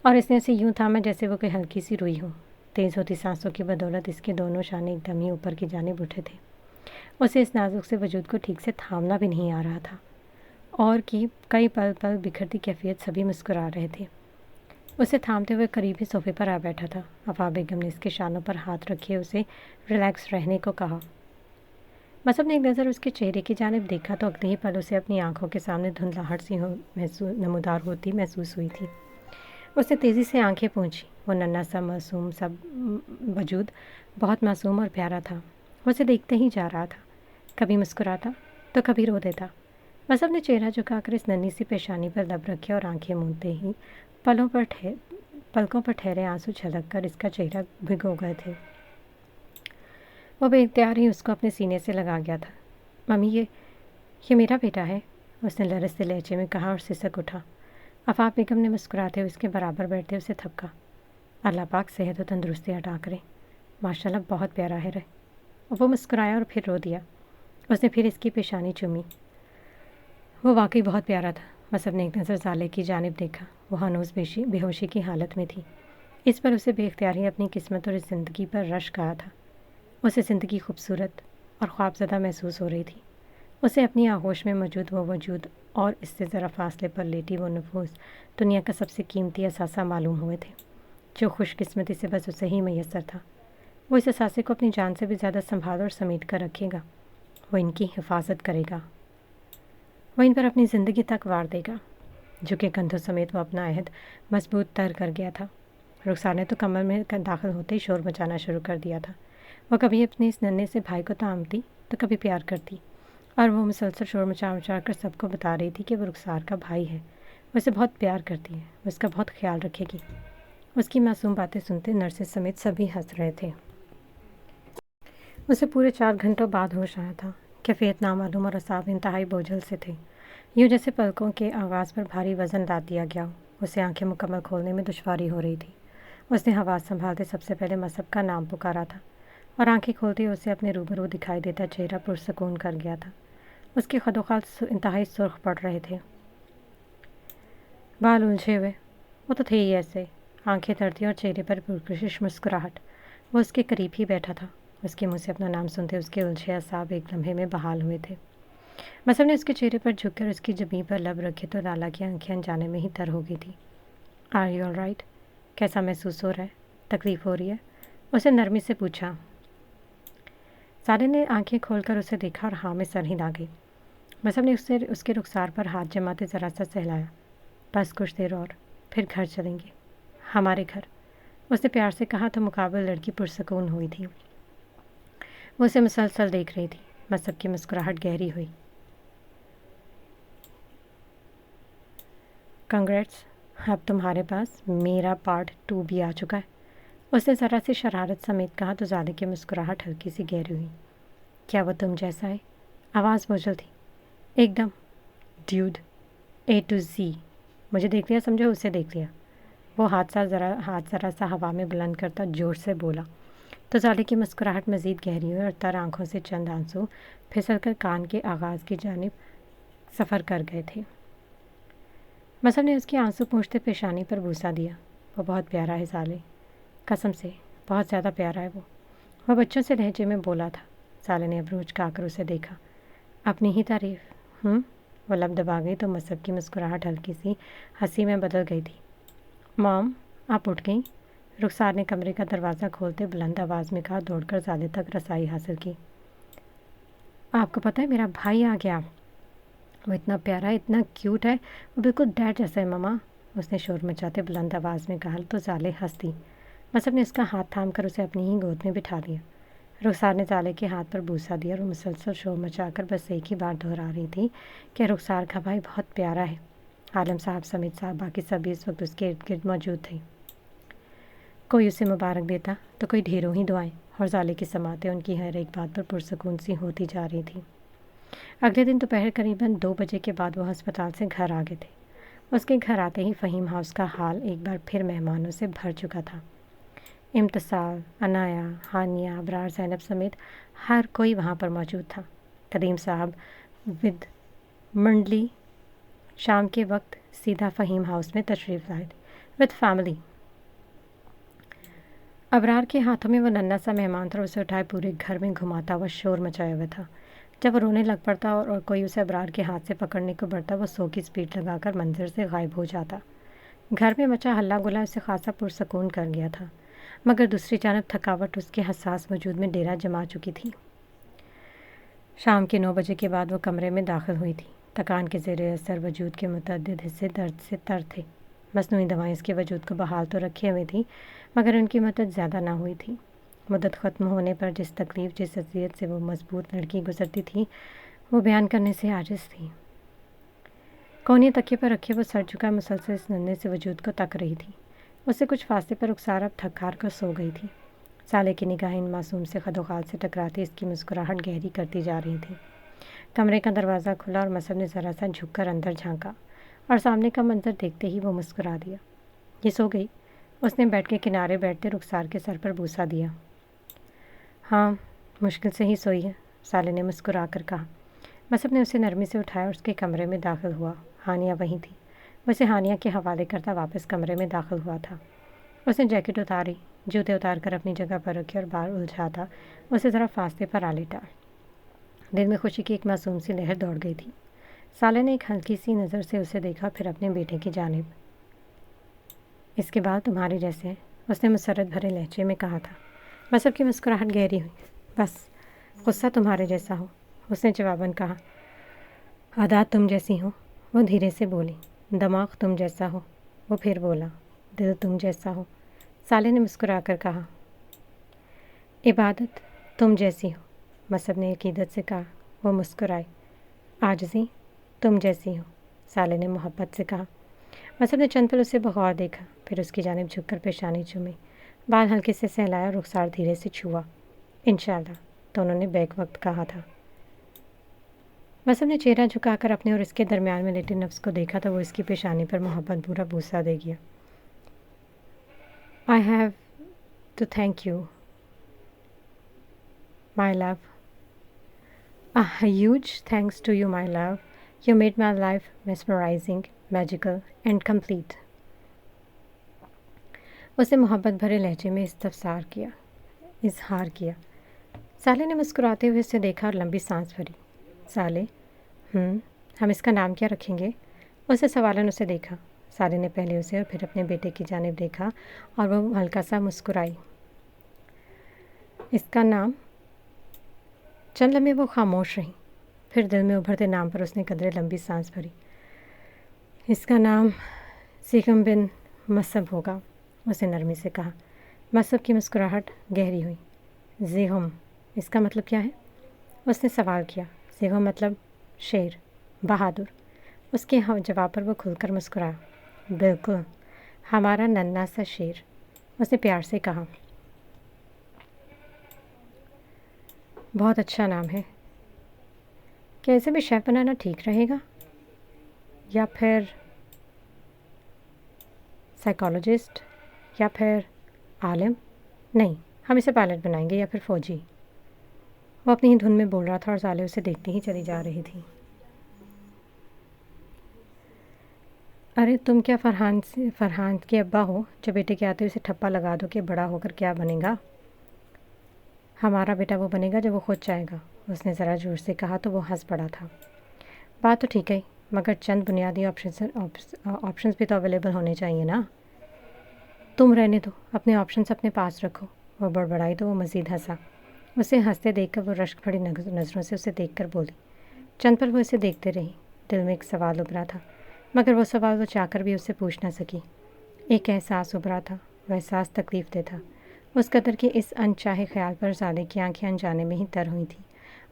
اور اس نے اسے یوں تھاما جیسے وہ کوئی ہلکی سی روئی ہو۔ تیز ہوتی سانسوں کی بدولت اس کے دونوں شانے ایک دم ہی اوپر کی جانب اٹھے تھے۔ اسے اس نازک سے وجود کو ٹھیک سے تھامنا بھی نہیں آ رہا تھا، اور کی کئی پل پل بکھرتی کیفیت سبھی مسکرا رہے تھے۔ اسے تھامتے ہوئے قریب ہی صوفے پر آ بیٹھا تھا۔ آفاق بیگم نے اس کے شانوں پر ہاتھ رکھے اسے ریلیکس رہنے کو کہا۔ مصعب نے ایک نظر اس کے چہرے کی جانب دیکھا تو اگلے ہی پل اسے اپنی آنکھوں کے سامنے دھندلاہٹ سی نمودار ہوتی محسوس ہوئی تھی۔ اس نے تیزی سے آنکھیں پونچھی۔ وہ ننھا سا معصوم سا وجود بہت معصوم اور پیارا تھا۔ وہ اسے دیکھتے ہی جا رہا تھا، کبھی مسکراتا تو کبھی رو دیتا۔ مصعب نے چہرہ جھکا کر اس ننھی سی پیشانی پر لب رکھے اور آنکھیں موندتے ہی پلکوں پر ٹھہرے آنسو چھلک کر اس کا چہرہ بھگو گئے تھے۔ وہ بے اختیار ہی اس کو اپنے سینے سے لگا گیا تھا۔ ممی، یہ میرا بیٹا ہے، اس نے لرزتے لہجے میں کہا اور سسک اٹھا۔ آفاق بیگم نے مسکراتے ہوئے اس کے برابر بیٹھتے اسے تھپکا۔ اللہ پاک صحت و تندرستی عطا کرے، ماشاءاللہ بہت پیارا ہے رہے۔ وہ مسکرایا اور پھر رو دیا۔ اس نے پھر اس کی پیشانی چومی۔ وہ واقعی بہت پیارا تھا، मसब ने एक नज़र ज़ाले की जानिब देखा। वो हनूज़ बेहोशी की हालत में थी। इस पर उसे बेख्तियार ही अपनी किस्मत और ज़िंदगी पर रश्क आया था। उसे ज़िंदगी खूबसूरत और ख्वाबज़दा महसूस हो रही थी। उसे अपनी आगोश में मौजूद वो वजूद और इससे ज़रा फासले पर लेटी वो नफूस दुनिया का सबसे कीमती असासा मालूम हुए थे, जो खुशकिस्मती से बस उसे ही मैसर था। वो इस असासे को अपनी जान से भी ज़्यादा संभाल और समेट कर रखेगा। वो इनकी हिफाजत करेगा। वो इन पर अपनी ज़िंदगी तक वार देगा। झुके कंधों समेत वो अपना अहद मजबूत तर कर गया था। रुखसार ने तो कमर में दाखिल होते ही शोर मचाना शुरू कर दिया था। वो कभी अपने इस नन्हे से भाई को तामती तो कभी प्यार करती, और वो मुसलसल शोर मचा कर सबको बता रही थी कि वो रुखसार का भाई है, वो उसे बहुत प्यार करती है, वो उसका बहुत ख्याल रखेगी। उसकी मासूम बातें सुनते नर्सेस समेत सभी हंस रहे थे। उसे पूरे 4 घंटों बाद होश आया था। कैफियत नामालूम और असाब इंतहाई बोझल से थे, यूँ जैसे पलकों के आगाज़ पर भारी वज़न लाद दिया गया हो। उसे आंखें मुकम्मल खोलने में दुश्वारी हो रही थी। उसने हवास संभालते सबसे पहले मसब का नाम पुकारा था, और आंखें खोलते उसे अपने रूबरू दिखाई देता चेहरा पुरसकून कर गया था। उसके खदोखाल इंतहाई सुर्ख पड़ रहे थे, बाल उलझे हुए। वो तो थे ही ऐसे, आंखें तरती और चेहरे पर पुरकशिश मुस्कुराहट। वो उसके करीब ही बैठा था। उसके मुँह से अपना नाम सुनते उसके उलझे असाब एक लम्हे में बहाल हुए थे। मसब ने उसके चेहरे पर झुककर उसकी जबीं पर लब रखे तो लाला की आंखें अनजाने में ही तर हो गई थी। Are you all right? कैसा महसूस हो रहा है? तकलीफ़ हो रही है? उसे नरमी से पूछा। साले ने आंखें खोलकर उसे देखा और हाँ में सर हिला गई। मसब ने उसके रुखसार पर हाथ जमाते ज़रा सा सहलाया। बस कुछ देर और, फिर घर चलेंगे, हमारे घर। उसने प्यार से कहा तो मुकाबले लड़की पुरसकून हुई थी। वो उसे मुसलसल देख रही थी। मसब की मुस्कुराहट गहरी हुई। कंग्रेट्स, अब तुम्हारे पास मेरा पार्ट 2 भी आ चुका है। उसने ज़रा सी शरारत समेत कहा तो ज़ाले की मुस्कुराहट हल्की सी गहरी हुई। क्या वो तुम जैसा है? आवाज़ बोझल थी। एकदम ड्यूड, A to Z। मुझे देख लिया समझो, उसे देख लिया। वो हाथ ज़रा सा हवा में बुलंद करता जोर से बोला तो ज़ाले की मुस्कुराहट मज़ीद गहरी हुई और तर आंखों से चंद आंसू फिसल कर कान के आगाज़ की जानिब सफ़र कर गए थे। मसब ने उसकी आंसू पूंछते पेशानी पर बूसा दिया। वो बहुत प्यारा है साले, कसम से बहुत ज़्यादा प्यारा है वो बच्चों से लहजे में बोला था। साले ने अबरूज काकर उसे देखा। अपनी ही तारीफ? वो लब दबा गई तो मसब की मुस्कुराहट हल्की सी हंसी में बदल गई थी। मॉम, आप उठ गई? रुखसार ने कमरे का दरवाज़ा खोलते बुलंद आवाज़ में कहा, दौड़कर ज़ाले तक रसाई हासिल की। आपको पता है मेरा भाई आ गया। वो इतना प्यारा है, इतना क्यूट है, वो बिल्कुल डैड जैसा है ममा। उसने शोर मचाते बुलंद आवाज़ में कहा तो ज़ाले हंस दी। मसब ने उसका हाथ थाम कर उसे अपनी ही गोद में बिठा दिया। रुखसार ने ज़ाले के हाथ पर बूसा दिया और मुसलसल शोर मचाकर बस एक ही बार दोहरा रही थी कि रुखसार का भाई बहुत प्यारा है। आलम साहब समेत साहब बाकी सभी इस वक्त उसके इर्द गिर्द मौजूद थे। कोई उसे मुबारक देता तो कोई ढेरों ही दुआएं, और ज़ाले की समातें उनकी हर एक बात पर पुरसकून सी होती जा रही थी। अगले दिन दोपहर करीबन 2 बजे के बाद वो अस्पताल से घर आ गए थे। उसके घर आते ही फ़हीम हाउस का हाल एक बार फिर मेहमानों से भर चुका था। इम्तिसाल, अनाया, हानिया, अबरार, ज़ैनब समेत हर कोई वहाँ पर मौजूद था। कदीम साहब विद मंडली शाम के वक्त सीधा फ़हीम हाउस में तशरीफ़ लाए विद फैमिली। अबरार के हाथों में वो नन्हा सा मेहमान था, उसे उठाए पूरे घर में घुमाता हुआ शोर मचाया हुआ था। जब वो रोने लग पड़ता और कोई उसे अबरार के हाथ से पकड़ने को बढ़ता, वो 100 की स्पीड लगाकर मंदिर से गायब हो जाता। घर में मचा हल्ला गुल्ला उसे खासा पुरसकून कर गया था, मगर दूसरी जानब थकावट उसके हसास वजूद में डेरा जमा चुकी थी। शाम के 9 बजे के बाद वो कमरे में दाखिल हुई थी। थकान के ज़ेर असर वजूद के मुतअद्दिद हिस्से दर्द से तर थे। मसनूई दवाएं इसके वजूद को बहाल तो रखे हुए थी, मगर उनकी मदद ज़्यादा ना हुई थी। मुद्दत ख़त्म होने पर जिस तकलीफ़ जिस अज़ियत से वो मजबूत लड़की गुजरती थी, वो बयान करने से आजिज़ थी। कोने तकिए पर रखे वो सर झुका मुसलसल इस नन्हे से वजूद को तक रही थी। उससे कुछ फासले पर रुखसार अब थक हार कर सो गई थी। साले की निगाहें इन मासूम से खदोखाल से टकराती इसकी मुस्कुराहट गहरी करती जा रही थी। कमरे का दरवाज़ा खुला और मसब ने ज़रा सा झुककर अंदर झांका और सामने का मंजर देखते ही वो मुस्कुरा दिया। ये सो गई? उसने बेड के किनारे बैठते रुखसार के सर पर बूसा दिया। हाँ, मुश्किल से ही सोई है, साले ने मुस्कुरा कर कहा। मसब ने उसे नरमी से उठाया और उसके कमरे में दाखिल हुआ ہانیہ وہیں تھی۔ وہ اسے ہانیہ کے حوالے کرتا واپس کمرے میں داخل ہوا تھا۔ اس نے جیکٹ اتاری، جوتے اتار کر اپنی جگہ پر رکھے اور بال الجھاتا اسے ذرا فاصلے پر آ لیٹا۔ دل میں خوشی کی ایک معصوم سی لہر دوڑ گئی تھی۔ سالے نے ایک ہلکی سی نظر سے اسے دیکھا، پھر اپنے بیٹے کی جانب۔ اس کے بعد تمہارے جیسے، اس نے مسرت بھرے لہجے میں کہا تھا۔ مصب کی مسکراہٹ گہری ہوئی۔ بس غصہ تمہارے جیسا ہو، اس نے جواباً کہا۔ عادات تم جیسی ہو، وہ دھیرے سے بولی۔ دماغ تم جیسا ہو، وہ پھر بولا۔ دل تم جیسا ہو، سالے نے مسکرا کر کہا۔ عبادت تم جیسی ہو، مصب نے عقیدت سے کہا۔ وہ مسکرائے۔ عاجزی تم جیسی ہو، سالے نے محبت سے کہا۔ مصب نے چند پل اسے بغور دیکھا، پھر اس کی جانب جھک کر پیشانی چومی، بال ہلکے سے سہلایا، رخسار دھیرے سے چھوا۔ انشاءاللہ، تو انہوں نے بیک وقت کہا تھا۔ مصب نے چہرہ جھکا کر اپنے اور اس کے درمیان میں لیٹے نفس کو دیکھا تو وہ اس کی پیشانی پر محبت بھورا بوسہ دے گیا۔ I have to thank you, my love. A huge thanks to you, my love. You made my life mesmerizing, magical and complete. اسے محبت بھرے لہجے میں اظہار کیا۔ سالے نے مسکراتے ہوئے اسے دیکھا اور لمبی سانس بھری۔ سالے، ہم اس کا نام کیا رکھیں گے؟ اسے سوالن اسے دیکھا۔ سالے نے پہلے اسے اور پھر اپنے بیٹے کی جانب دیکھا اور وہ ہلکا سا مسکرائی۔ اس کا نام؟ چند لمحے وہ خاموش رہیں، پھر دل میں ابھرتے نام پر اس نے قدرے لمبی سانس بھری۔ اس کا نام زیغم بن مصب ہوگا، اسے نرمی سے کہا۔ مصب کی مسکراہٹ گہری ہوئی۔ زیغم، اس کا مطلب کیا ہے؟ اس نے سوال کیا۔ زیغم مطلب شیر، بہادر۔ اس کے جواب پر وہ کھل کر مسکرایا۔ بالکل، ہمارا ننھا سا شیر، اس نے پیار سے کہا۔ بہت اچھا نام ہے۔ کیا اسے بھی شیف بنانا ٹھیک رہے گا؟ یا پھر سائیکالوجسٹ، یا پھر عالم؟ نہیں، ہم اسے پائلٹ بنائیں گے یا پھر فوجی۔ وہ اپنی ہی دھن میں بول رہا تھا اور سالے اسے دیکھتی ہی چلی جا رہی تھی۔ ارے تم کیا فرحان کے ابا ہو جو بیٹے کے آتے اسے ٹھپا لگا دو کہ بڑا ہو کر کیا بنے گا؟ ہمارا بیٹا وہ بنے گا جو وہ خود چاہے گا، اس نے ذرا زور سے کہا تو وہ ہنس پڑا تھا۔ بات تو ٹھیک ہے، مگر چند بنیادی آپشنز بھی تو اویلیبل ہونے چاہیے نا۔ تم رہنے دو، اپنے آپشنز اپنے پاس رکھو، وہ بڑبڑائی تو وہ مزید ہنسا۔ اسے ہنستے دیکھ کر وہ رشک بھری نظروں سے اسے دیکھ کر بولی۔ چند پل وہ اسے دیکھتے رہی، دل میں ایک سوال ابھرا تھا، مگر وہ سوال وہ چاہ کر بھی اس سے پوچھ نہ سکی۔ ایک احساس ابھرا تھا، وہ احساس تکلیف دہ تھا، اس قدر کہ اس انچاہے خیال پر سالے کی آنکھیں انجانے میں ہی تر ہوئی تھیں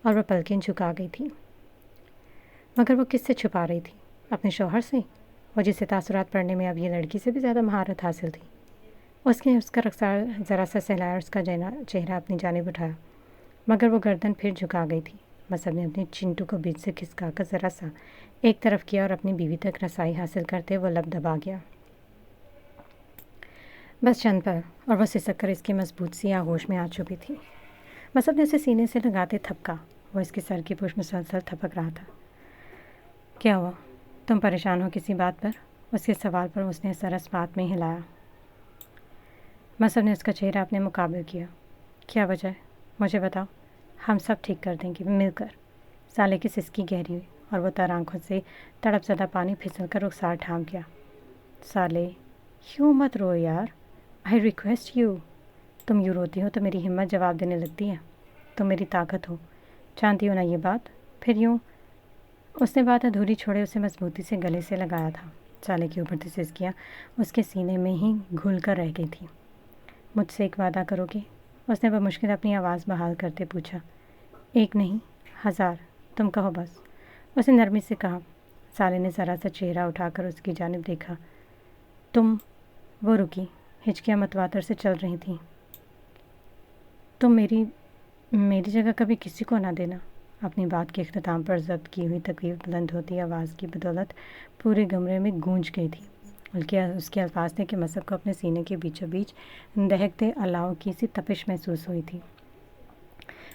اور وہ پلکیں جھکا گئی تھیں۔ مگر وہ کس سے چھپا رہی تھی؟ اپنے شوہر سے، وہ جسے تاثرات پڑھنے میں اب یہ لڑکی سے بھی زیادہ مہارت حاصل تھی۔ اس نے اس کا رخسار ذرا سا سہلایا اور اس کا چہرہ اپنی جانب اٹھایا، مگر وہ گردن پھر جھکا گئی تھی۔ مصب نے اپنی چنٹو کو بیچ سے کھسکا کر ذرا سا ایک طرف کیا اور اپنی بیوی تک رسائی حاصل کرتے وہ لب دبا گیا۔ بس چند پل، اور وہ سسک کر اس کی مضبوط سی آغوش میں آ چکی تھی۔ مصب نے اسے سینے سے لگاتے تھپکا، وہ اس کے سر کی پشت مسلسل تھپک رہا تھا۔ کیا ہوا؟ تم پریشان ہو کسی بات پر؟ اس کے سوال پر اس نے سر اس بات میں ہلایا۔ مصب نے اس کا چہرہ اپنے مقابل کیا۔ کیا وجہ ہے؟ مجھے بتاؤ، ہم سب ٹھیک کر دیں گے مل کر۔ سالے کی سسکی گہری ہوئی اور وہ تر آنکھوں سے تڑپ زدہ پانی پھسل کر رخسار ٹھام گیا۔ سالے، یوں مت رو یار، آئی ریکویسٹ یو۔ تم یوں روتی ہو تو میری ہمت جواب دینے لگتی ہے۔ تم میری طاقت ہو، جانتی ہو نا یہ بات؟ پھر یوں؟ اس نے بات ادھوری چھوڑے اسے مضبوطی سے گلے سے لگایا تھا۔ سالے کی ابھرتی سسکیاں اس کے سینے میں ہی گھل کر رہ گئی تھیں۔ مجھ سے ایک وعدہ کرو گے؟ اس نے بمشکل اپنی آواز بحال کرتے پوچھا۔ ایک نہیں، 1000، تم کہو بس، اس نے نرمی سے کہا۔ سالے نے ذرا سا چہرہ اٹھا کر اس کی جانب دیکھا۔ تم، وہ رکی، ہچکیاں متواتر سے چل رہی تھیں۔ تم میری جگہ کبھی کسی کو نہ دینا۔ اپنی بات کے اختتام پر ضبط کی ہوئی تکلیف بلند ہوتی آواز کی بدولت پورے کمرے میں گونج گئی تھی۔ بلکہ اس کے الفاظ تھے کہ مصب کو اپنے سینے کے بیچوں بیچ دہکتے الاؤ کی سی تپش محسوس ہوئی تھی،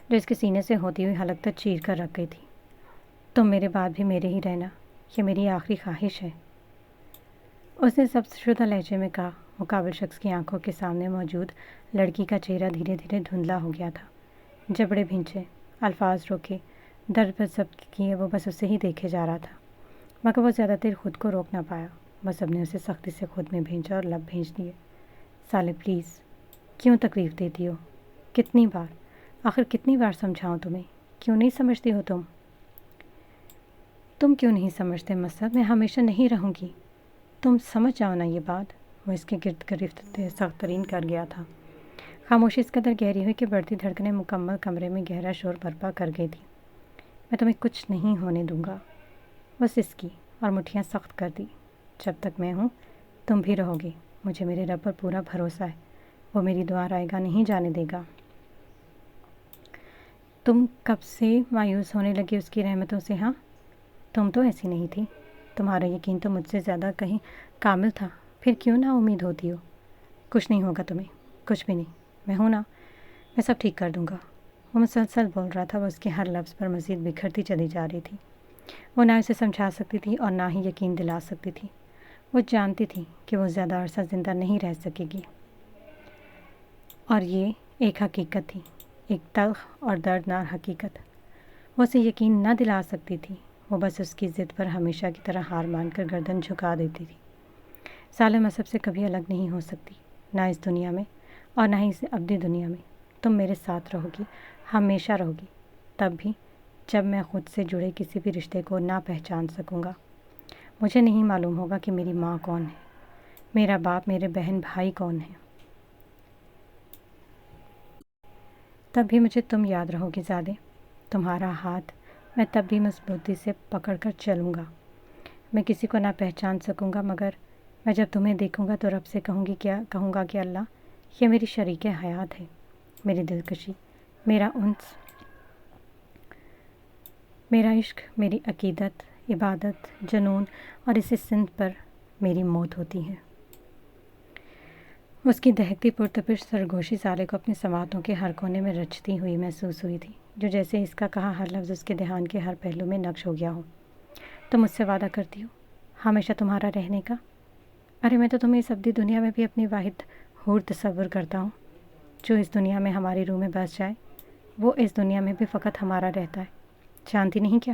جو اس کے سینے سے ہوتی ہوئی حلق تک چیر کر رکھ گئی تھی۔ تم میرے بعد بھی میرے ہی رہنا، یہ میری آخری خواہش ہے، اس نے ضبط شدہ لہجے میں کہا۔ مقابل شخص کی آنکھوں کے سامنے موجود لڑکی کا چہرہ دھیرے دھیرے دھندلا ہو گیا تھا۔ جبڑے بھینچے، الفاظ روکے، درد پر ضبط کیے، وہ بس اسے ہی دیکھے جا رہا تھا، مگر وہ زیادہ دیر خود کو روک نہ پایا۔ بس سب نے اسے سختی سے خود میں بھیجا اور لب بھیج دیے۔ سالے پلیز، کیوں تکلیف دیتی ہو؟ کتنی بار، آخر کتنی بار سمجھاؤں تمہیں؟ کیوں نہیں سمجھتی ہو تم؟ تم کیوں نہیں سمجھتے مسد؟ میں ہمیشہ نہیں رہوں گی، تم سمجھ جاؤ نا یہ بات۔ وہ اس کے گرد گرفت سخت ترین کر گیا تھا۔ خاموشی اس قدر گہری ہوئی کہ بڑھتی دھڑکنیں مکمل کمرے میں گہرا شور برپا کر گئی تھی۔ میں تمہیں کچھ نہیں ہونے دوں گا، بس اس کی، اور مٹھیاں سخت کر دی۔ جب تک میں ہوں تم بھی رہو گے، مجھے میرے رب پر پورا بھروسہ ہے، وہ میری دعا رائے گا نہیں جانے دے گا۔ تم کب سے مایوس ہونے لگی اس کی رحمتوں سے؟ ہاں، تم تو ایسی نہیں تھی، تمہارا یقین تو مجھ سے زیادہ کہیں کامل تھا، پھر کیوں نا امید ہوتی ہو؟ کچھ نہیں ہوگا تمہیں، کچھ بھی نہیں، میں ہوں نا، میں سب ٹھیک کر دوں گا۔ وہ مسلسل بول رہا تھا، وہ اس کے ہر لفظ پر مزید بکھرتی چلی جا رہی تھی۔ وہ نہ اسے سمجھا سکتی تھی اور نہ ہی یقین دلا سکتی تھی۔ وہ جانتی تھی کہ وہ زیادہ عرصہ زندہ نہیں رہ سکے گی، اور یہ ایک حقیقت تھی، ایک تلخ اور دردناک حقیقت۔ وہ اسے یقین نہ دلا سکتی تھی، وہ بس اس کی ضد پر ہمیشہ کی طرح ہار مان کر گردن جھکا دیتی تھی۔ سالم سب سے کبھی الگ نہیں ہو سکتی، نہ اس دنیا میں اور نہ ہی اس ابدی دنیا میں۔ تم میرے ساتھ رہو گی، ہمیشہ رہو گی، تب بھی جب میں خود سے جڑے کسی بھی رشتے کو نہ پہچان سکوں گا۔ مجھے نہیں معلوم ہوگا کہ میری ماں کون ہے، میرا باپ، میرے بہن بھائی کون ہیں، تب بھی مجھے تم یاد رہو گی زادے۔ تمہارا ہاتھ میں تب بھی مضبوطی سے پکڑ کر چلوں گا۔ میں کسی کو نہ پہچان سکوں گا، مگر میں جب تمہیں دیکھوں گا تو رب سے کہوں گا کہ اللہ، یہ میری شریک حیات ہے، میری دلکشی، میرا انس، میرا عشق، میری عقیدت، عبادت، جنون، اور اسی سمت پر میری موت ہوتی ہے۔ اس کی دہکتی پرتپش سرگوشی سالے کو اپنی سماعتوں کے ہر کونے میں رچتی ہوئی محسوس ہوئی تھی، جو جیسے اس کا کہا ہر لفظ اس کے دھیان کے ہر پہلو میں نقش ہو گیا ہو۔ تم مجھ سے وعدہ کرتی ہو ہمیشہ تمہارا رہنے کا؟ ارے میں تو تمہیں اس ابدی دنیا میں بھی اپنی واحد حور تصور کرتا ہوں، جو اس دنیا میں ہماری روح میں بس جائے، وہ اس دنیا میں بھی فقط ہمارا رہتا ہے، جانتی نہیں کیا؟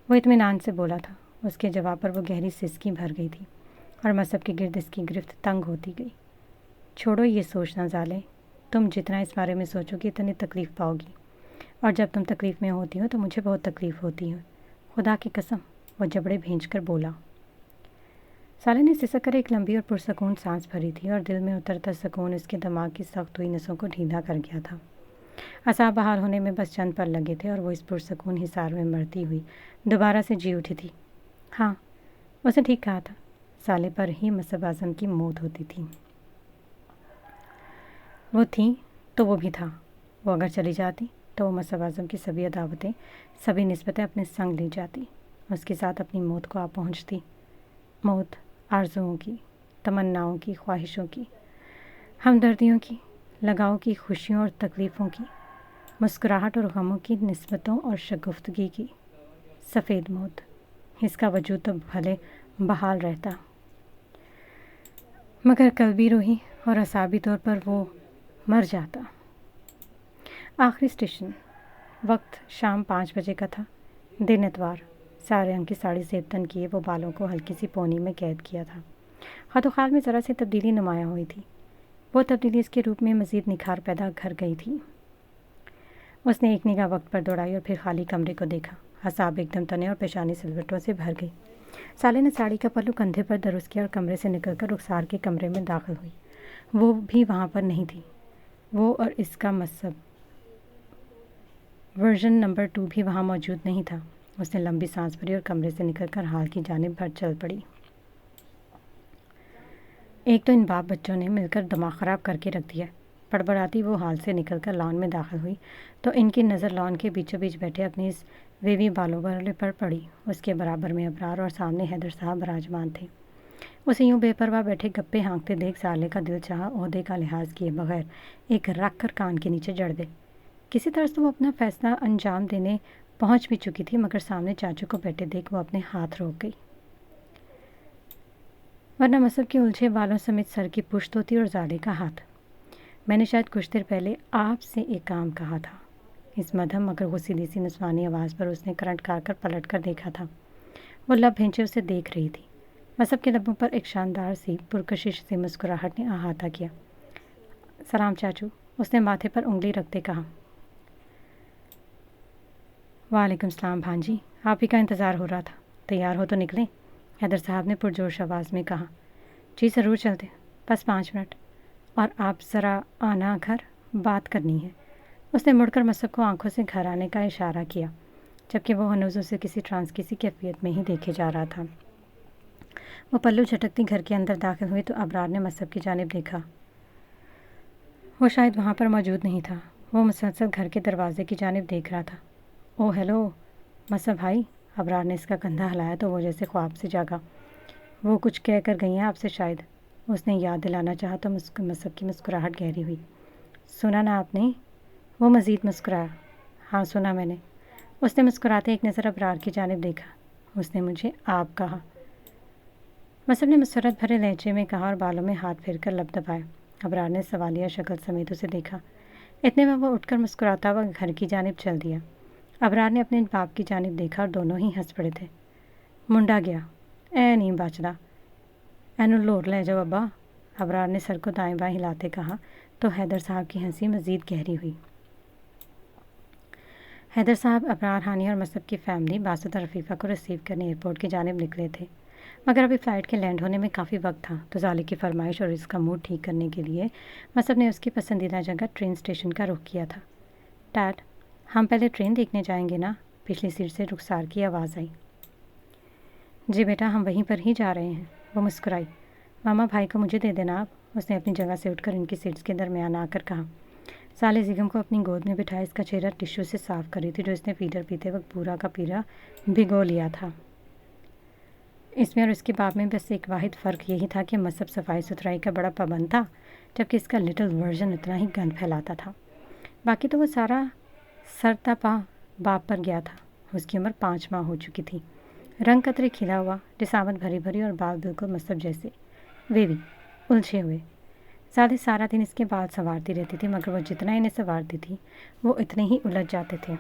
وہ اطمینان سے بولا تھا۔ اس کے جواب پر وہ گہری سسکی بھر گئی تھی، اور مذہب کے گرد اس کی گرفت تنگ ہوتی گئی۔ چھوڑو یہ سوچنا زالے، تم جتنا اس بارے میں سوچو گی اتنی تکلیف پاؤ گی، اور جب تم تکلیف میں ہوتی ہو تو مجھے بہت تکلیف ہوتی ہے، خدا کی قسم، وہ جبڑے بھینچ کر بولا۔ سالے نے سسک کر ایک لمبی اور پرسکون سانس بھری تھی، اور دل میں اترتا سکون اس کے دماغ کی سخت ہوئی نسوں کو ڈھیلا کر گیا تھا۔ اعصاب بحال ہونے میں بس چند پل لگے تھے، اور وہ اس پرسکون حصار میں مرتی ہوئی دوبارہ سے جی اٹھی تھی۔ ہاں، اس نے ٹھیک کہا تھا، سالے پر ہی مصعب اعظم کی موت ہوتی تھی۔ وہ تھی تو وہ بھی تھا۔ وہ اگر چلی جاتی تو وہ مصعب اعظم کی سبھی عداوتیں، سبھی نسبتیں اپنے سنگ لی جاتی، اس کے ساتھ اپنی موت کو آ پہنچتی۔ موت آرزوؤں کی، تمناؤں کی، خواہشوں کی، ہمدردیوں کی، لگاؤ کی، خوشیوں اور تکلیفوں کی، مسکراہٹ اور غموں کی، نسبتوں اور شگفتگی کی، سفید موت۔ اس کا وجود تو بھلے بحال رہتا، مگر قلبی، روحی اور اعصابی طور پر وہ مر جاتا۔ آخری اسٹیشن۔ وقت شام 5 بجے کا تھا، دن اتوار۔ سارے رنگ کی ساڑی زیب تن کیے وہ بالوں کو ہلکی سی پونی میں قید کیا تھا۔ خط و خال میں ذرا سی تبدیلی نمایاں ہوئی تھی، وہ تبدیلی اس کے روپ میں مزید نکھار پیدا کر گئی تھی۔ اس نے ایک نگاہ وقت پر دوڑائی اور پھر خالی کمرے کو دیکھا۔ اعصاب ایک دم تنے اور پیشانی سلوٹوں سے بھر گئی۔ سالے نے ساڑی کا پلو کندھے پر درست کیا اور کمرے سے نکل کر رخسار کے کمرے میں داخل ہوئی۔ وہ بھی وہاں پر نہیں تھی، وہ اور اس کا مصب ورژن نمبر 2 بھی وہاں موجود نہیں تھا۔ اس نے لمبی سانس بھری اور کمرے سے نکل کر ہال کی جانب بڑھ چل پڑی۔ ایک تو ان باپ بچوں نے مل کر دماغ خراب کر کے رکھ دیا۔ بڑبڑاتی وہ ہال سے نکل کر لان میں داخل ہوئی تو ان کی نظر لان کے بیچوں بیچ بیٹھے اپنی اس ویوی بالوں والے پر پڑی۔ اس کے برابر میں ابرار اور سامنے حیدر صاحب براجمان تھے۔ اسے یوں بے پرواہ بیٹھے گپے ہانکتے دیکھ سالے کا دل چاہا عہدے کا لحاظ کیے بغیر ایک رکھ کر کان کے نیچے جڑ دے۔ کسی طرح تو وہ اپنا فیصلہ انجام دینے पहुंच भी चुकी थी, मगर सामने चाचू को बैठे देख वो अपने हाथ रोक गई, वरना मसब के उलझे बालों समेत सर की पुश्त होती और ज़ाले का हाथ। मैंने शायद कुछ देर पहले आपसे एक काम कहा था। इस मध्यम मगर वो सीधी सी नस्वानी आवाज़ पर उसने करंट खाकर पलट कर देखा था। वो लब भेंचे उसे देख रही थी। मसब के लबों पर एक शानदार सी पुरकशिश सी मुस्कुराहट ने अहाता किया। सलाम चाचू, उसने माथे पर उंगली रखते कहा। वालेकुम सलाम भांजी, आप ही का इंतज़ार हो रहा था। तैयार हो तो निकलें? हैदर साहब ने पुरजोश आवाज़ में कहा। जी ज़रूर चलते, बस 5 मिनट। और आप ज़रा आना घर, बात करनी है। उसने मुड़कर मसब को आंखों से घर आने का इशारा किया, जबकि वो हनूज़ उसे किसी ट्रांस की सी कैफियत में ही देखे जा रहा था। वो पल्लू झटकती घर के अंदर दाखिल हुई तो अबरार ने मसब की जानिब देखा। वो शायद वहाँ पर मौजूद नहीं था। वो मुसलसल घर के दरवाजे की जानिब देख रहा था। ओह हेलो मसब भाई, अबरार ने इसका कंधा हिलाया तो वो जैसे ख्वाब से जागा। वो कुछ कह कर गई हैं आपसे शायद, उसने याद दिलाना चाहा तो मसब की मुस्कुराहट गहरी हुई। सुना ना आपने? वो मज़ीद मुस्कुराया। हाँ सुना मैंने। उसने मुस्कुराते एक नज़र अबरार की जानिब देखा। उसने मुझे आप कहा, मसब ने मसरत भरे लहजे में कहा और बालों में हाथ फेर कर लब दबाए। अबरार ने सवालिया शक्ल समेत उसे देखा। इतने में वो उठकर मुस्कुराता हुआ घर की जानिब चल दिया। अबरार ने अपने बाप की जानिब देखा और दोनों ही हंस पड़े थे। मुंडा गया, ए नहीं बाचला, एनु लोर ले जाओ अब्बा, अबरार ने सर को दाएं बाएं हिलाते कहा तो हैदर साहब की हंसी मज़ीद गहरी हुई। हैदर साहब, अबरार, हानिया और मसब की फैमिली बासुत और रफ़ीफ़ा को रिसीव करने एयरपोर्ट की जानिब निकले थे, मगर अभी फ़्लाइट के लैंड होने में काफ़ी वक्त था, तो ज़ाले की फरमाइश और इसका मूड ठीक करने के लिए मसब ने उसकी पसंदीदा जगह ट्रेन स्टेशन का रुख किया था। डैड, हम पहले ट्रेन देखने जाएंगे ना? पिछली सीट से रुखसार की आवाज़ आई। जी बेटा, हम वहीं पर ही जा रहे हैं, वो मुस्कुराई। मामा भाई को मुझे दे देना आप, उसने अपनी जगह से उठकर इनकी सीट्स के दरमियान आकर कहा। साले ज़िगम को अपनी गोद में बिठाए इसका चेहरा टिश्यू से साफ़ कर रही थी, जो इसने पीटर पीते वक्त पूरा का पूरा भिगो लिया था। इसमें और इसके बाप में बस एक वाहिद फ़र्क यही था कि मसब सफाई सुथराई का बड़ा पाबंद था, जबकि इसका लिटिल वर्जन इतना ही गंद फैलाता था। बाकी तो वो सारा सरतापा बाप पर गया था। उसकी उम्र 5 माह हो चुकी थी, रंग कतरे खिला हुआ, जिसामत भरी भरी और बाल बिल्कुल मसब जैसे, वे भी उलझे हुए। सादे सारा दिन इसके बाल संवारती रहती थी, मगर वो जितना इन्हें संवारती थी वो इतने ही उलझ जाते थे।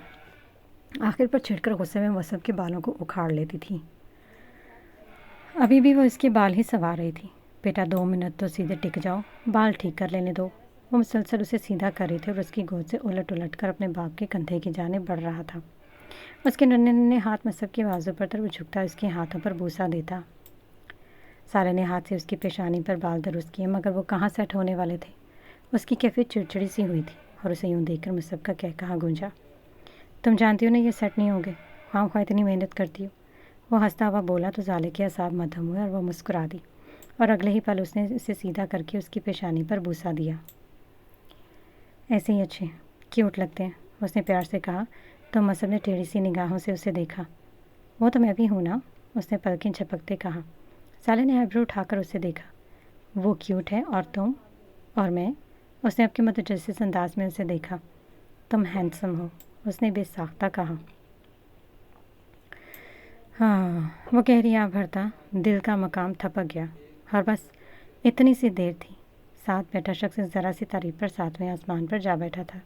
आखिर पर छिड़कर गुस्से में मसब के बालों को उखाड़ लेती थी। अभी भी वो इसके बाल ही संवार रही थी। बेटा 2 मिनट तो सीधे टिक जाओ, बाल ठीक कर लेने दो। वो मुसलसल उसे सीधा कर रही थी और उसकी गोद से उलट उलट कर अपने बाप के कंधे की जानिब बढ़ रहा था। उसके नन्हे नन्हे हाथ मसब के बाजू पर तर वो झुकता उसके हाथों पर बूसा देता। साले ने हाथ से उसकी पेशानी पर बाल दुरुस्त किए, मगर वो कहाँ सेट होने वाले थे। उसकी कैफियत चिड़चिड़ी सी हुई थी और उसे यूँ देखकर मसब का कहा गूंजा, तुम जानती हो ना ये सेट नहीं होंगे, ख्वाह ख्वाह इतनी मेहनत करती हो। वो हंसता हुआ बोला तो ज़ाले के असाब मध्यम हुए और वो मुस्कुरा दी, और अगले ही पल उसने इसे सीधा करके उसकी पेशानी पर बूसा दिया। ऐसे ही अच्छे क्यूट लगते हैं, उसने प्यार से कहा तो मसब ने टेढ़ी सी निगाहों से उसे देखा। वो तो मैं भी हूँ ना, उसने पलकें झपकते कहा। साले ने आईब्रो उठाकर उसे देखा। वो क्यूट है और तुम और मैं, उसने आपके मुतजस्सिस अंदाज में उसे देखा। तुम हैंडसम हो, उसने बेसाख्ता कहा। हाँ, वो कह रही आ भरता दिल का मकाम थपक गया, और बस इतनी सी देर थी। साथ बैठा शख्स ज़रा सी तारीफ पर 7वें आसमान पर जा बैठा था।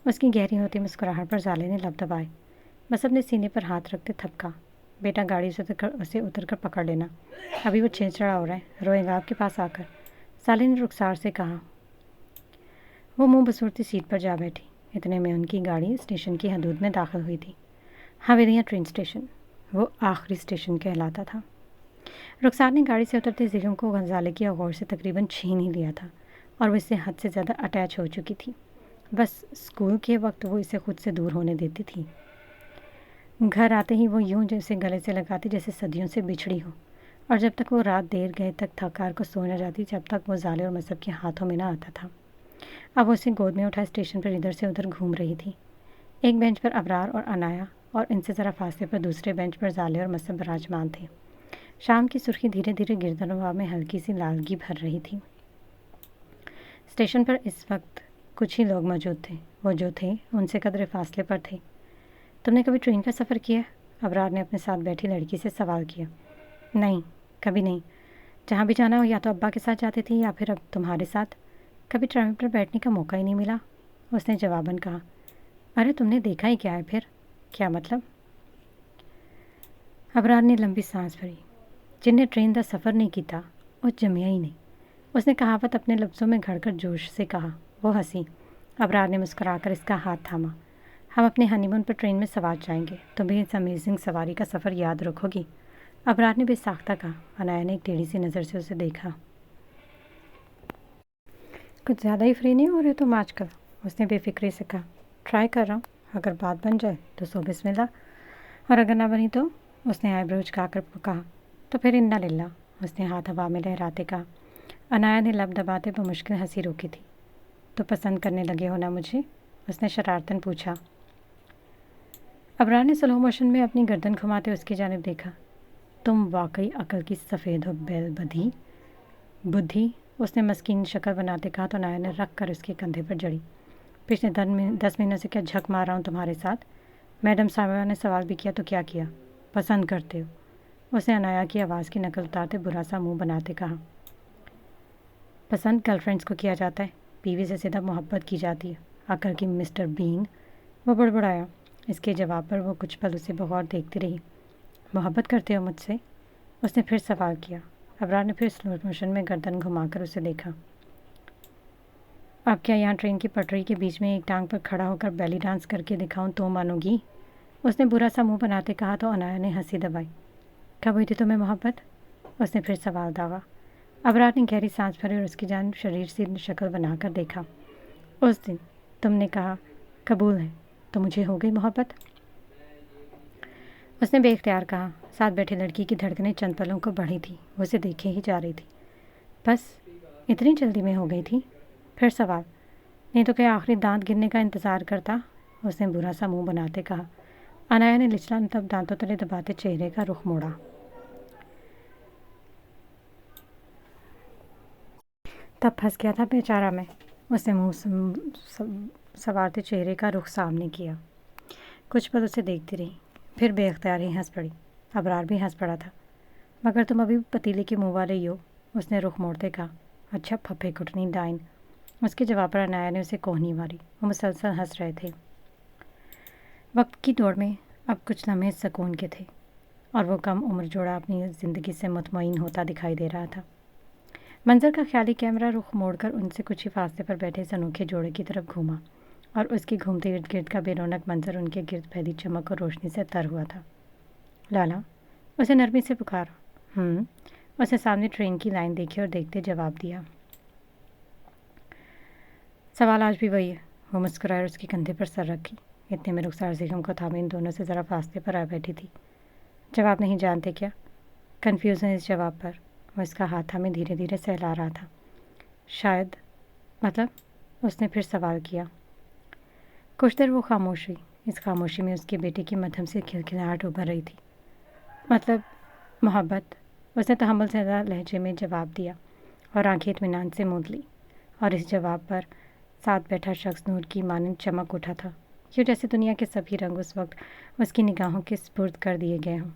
उसकी गहरी होती मुस्कुराहट पर ज़ाले ने लब दबाए। मसब ने सीने पर हाथ रखते थपका। बेटा गाड़ी से उसे उतर कर पकड़ लेना, अभी वो छेड़छड़ा हो रहा है, रोएगा आपके पास आकर, साले ने रुखसार से कहा। वो मुंह बसूरती सीट पर जा बैठी। इतने में उनकी गाड़ी स्टेशन की हदूद में दाखिल हुई थी। हवेलियाँ ट्रेन स्टेशन, वो आखिरी स्टेशन कहलाता था। रुखसार ने गाड़ी से उतरते ज़िगम को गंजाले की गौर से तकरीबन छीन ही लिया था, और वो इससे हद से ज़्यादा अटैच हो चुकी थी। बस स्कूल के वक्त वो इसे खुद से दूर होने देती थी। घर आते ही वो यूं जैसे गले से लगाती जैसे सदियों से बिछड़ी हो, और जब तक वो रात देर गए तक थकार को सो न जाती, जब तक वो ज़ाले और मसब के हाथों में ना आता था। अब वो उसे गोद में उठा स्टेशन पर इधर से उधर घूम रही थी। एक बेंच पर अबरार और अनाया, और इनसे ज़रा फासले पर दूसरे बेंच पर ज़ाले और मसब विराजमान थे। शाम की सुर्खी धीरे धीरे गिरदनवा में हल्की सी लालगी भर रही थी। स्टेशन पर इस वक्त कुछ ही लोग मौजूद थे। वो जो थे उनसे कदरे फासले पर थे। تم نے کبھی ٹرین کا سفر کیا ہے؟ ابرار نے اپنے ساتھ بیٹھی لڑکی سے سوال کیا۔ نہیں، کبھی نہیں۔ جہاں بھی جانا ہو یا تو ابا کے ساتھ جاتی تھی یا پھر اب تمہارے ساتھ، کبھی ٹرین پر بیٹھنے کا موقع ہی نہیں ملا، اس نے جواباً کہا۔ ارے تم نے دیکھا ہی کیا ہے پھر؟ کیا مطلب؟ ابرار نے لمبی سانس بھری۔ جن نے ٹرین کا سفر نہیں کیتا وہ جمیا ہی نہیں، اس نے کہاوت اپنے لفظوں میں گھڑ کر جوش سے کہا۔ وہ ہنسی۔ ابرار نے مسکرا کر اس کا ہاتھ تھاما۔ ہم اپنے ہنی مون پر ٹرین میں سوار جائیں گے، تم بھی اس امیزنگ سواری کا سفر یاد رکھو گی، ابرار نے بے ساختہ کہا۔ عنایا نے ایک ٹیڑھی سی نظر سے اسے دیکھا۔ کچھ زیادہ ہی فری نہیں ہو رہے تم آج کل، اس نے بے فکری سے کہا۔ ٹرائی کر رہا ہوں، اگر بات بن جائے تو سو بسم اللہ، اور اگر نہ بنی تو، اس نے آئی برو جھکا کر کہا، تو پھر انا للہ، اس نے ہاتھ ہوا میں لہراتے کہا۔ عنایا نے لب دباتے بمشکل ہنسی روکی تھی۔ تو پسند کرنے لگے ہو نا مجھے، اس نے شرارتاً پوچھا۔ ابرار نے سلو موشن میں اپنی گردن گھماتے اس کی جانب دیکھا۔ تم واقعی عقل کی سفید ہو بیل بدھی، اس نے مسکین شکل بناتے کہا تو عنایا نے رکھ کر اس کے کندھے پر جڑی۔ پچھلے 10 مہینوں سے کیا جھک مار رہا ہوں تمہارے ساتھ؟ میڈم صاحبہ نے سوال بھی کیا تو کیا کیا؟ پسند کرتے ہو، اس نے عنایا کی آواز کی نقل اتارتے برا سا منہ بناتے کہا۔ پسند گرل فرینڈس کو کیا جاتا ہے، بیوی سے سیدھا محبت کی جاتی ہے، عقل کی مسٹر بین، وہ بڑبڑایا۔ اس کے جواب پر وہ کچھ پل اسے بغور دیکھتی رہی۔ محبت کرتے ہو مجھ سے، اس نے پھر سوال کیا۔ ابرار نے پھر سلو موشن میں گردن گھما کر اسے دیکھا۔ اب کیا یہاں ٹرین کی پٹری کے بیچ میں ایک ٹانگ پر کھڑا ہو کر بیلی ڈانس کر کے دکھاؤں تو مانو گی؟ اس نے برا سا منہ بناتے کہا تو عنایا نے ہنسی دبائی۔ کب ہوئی تھی تمہیں محبت؟ اس نے پھر سوال داغا۔ ابرار نے گہری سانس بھری اور اس کی جانب شریر سی شکل بنا کر دیکھا۔ اس دن تم نے کہا قبول ہے تو مجھے ہو گئی محبت، اس نے بے اختیار کہا۔ ساتھ بیٹھے لڑکی کی دھڑکنیں چند پلوں کو بڑھی تھی، وہ اسے دیکھے ہی جا رہی تھی۔ بس اتنی جلدی میں ہو گئی تھی؟ پھر سوال، نہیں تو کیا آخری دانت گرنے کا انتظار کرتا، اس نے برا سا منہ بناتے کہا۔ عنایا نے نچلا تب دانتوں تلے دباتے چہرے کا رخ موڑا۔ تب پھنس گیا تھا بیچارہ میں، اس نے منہ سنوارتے چہرے کا رخ سامنے کیا۔ کچھ پل اسے دیکھتی رہی، پھر بے اختیار ہی ہنس پڑی۔ ابرار بھی ہنس پڑا تھا۔ مگر تم ابھی پتیلے کے منہ والے ہی ہو، اس نے رخ موڑتے کہا۔ اچھا پھپھے کٹنی ڈائن، اس کے جواب پر عنایا نے اسے کوہنی ماری۔ وہ مسلسل ہنس رہے تھے۔ وقت کی دوڑ میں اب کچھ لمحے سکون کے تھے، اور وہ کم عمر جوڑا اپنی زندگی سے مطمئن ہوتا دکھائی دے رہا تھا۔ منظر کا خیالی کیمرہ رخ موڑ کر ان سے کچھ ہی فاصلے پر بیٹھے اس انوکھے جوڑے کی طرف گھوما، اور اس کی گھومتے ارد گرد کا بے رونق منظر ان کے گرد پھیلی چمک اور روشنی سے تر ہوا تھا۔ لالا، اسے نرمی سے پکارا۔ اسے سامنے ٹرین کی لائن دیکھی اور دیکھتے جواب دیا۔ سوال آج بھی وہی ہے، وہ مسکرائے اور اس کے کندھے پر سر رکھی۔ اتنے میں رخسار بیگم کو تھامے ان دونوں سے ذرا فاصلے پر آ بیٹھی تھی۔ جواب نہیں جانتے کیا؟ کنفیوژن اس جواب پر، وہ اس کا ہاتھ تھامے دھیرے دھیرے سہلا رہا تھا۔ شاید، مطلب، اس نے پھر سوال کیا۔ کچھ دیر وہ خاموش ہوئی۔ اس خاموشی میں اس کے بیٹے کی مدھم سے کھلکھلاہٹ ابھر رہی تھی۔ مطلب محبت، اس نے تحمل زدہ لہجے میں جواب دیا، اور آنکھیں اطمینان سے موند لی۔ اور اس جواب پر ساتھ بیٹھا شخص نور کی مانند چمک اٹھا تھا، کیوں جیسے دنیا کے سبھی رنگ اس وقت اس کی نگاہوں کے سپرد کر دیے گئے ہوں،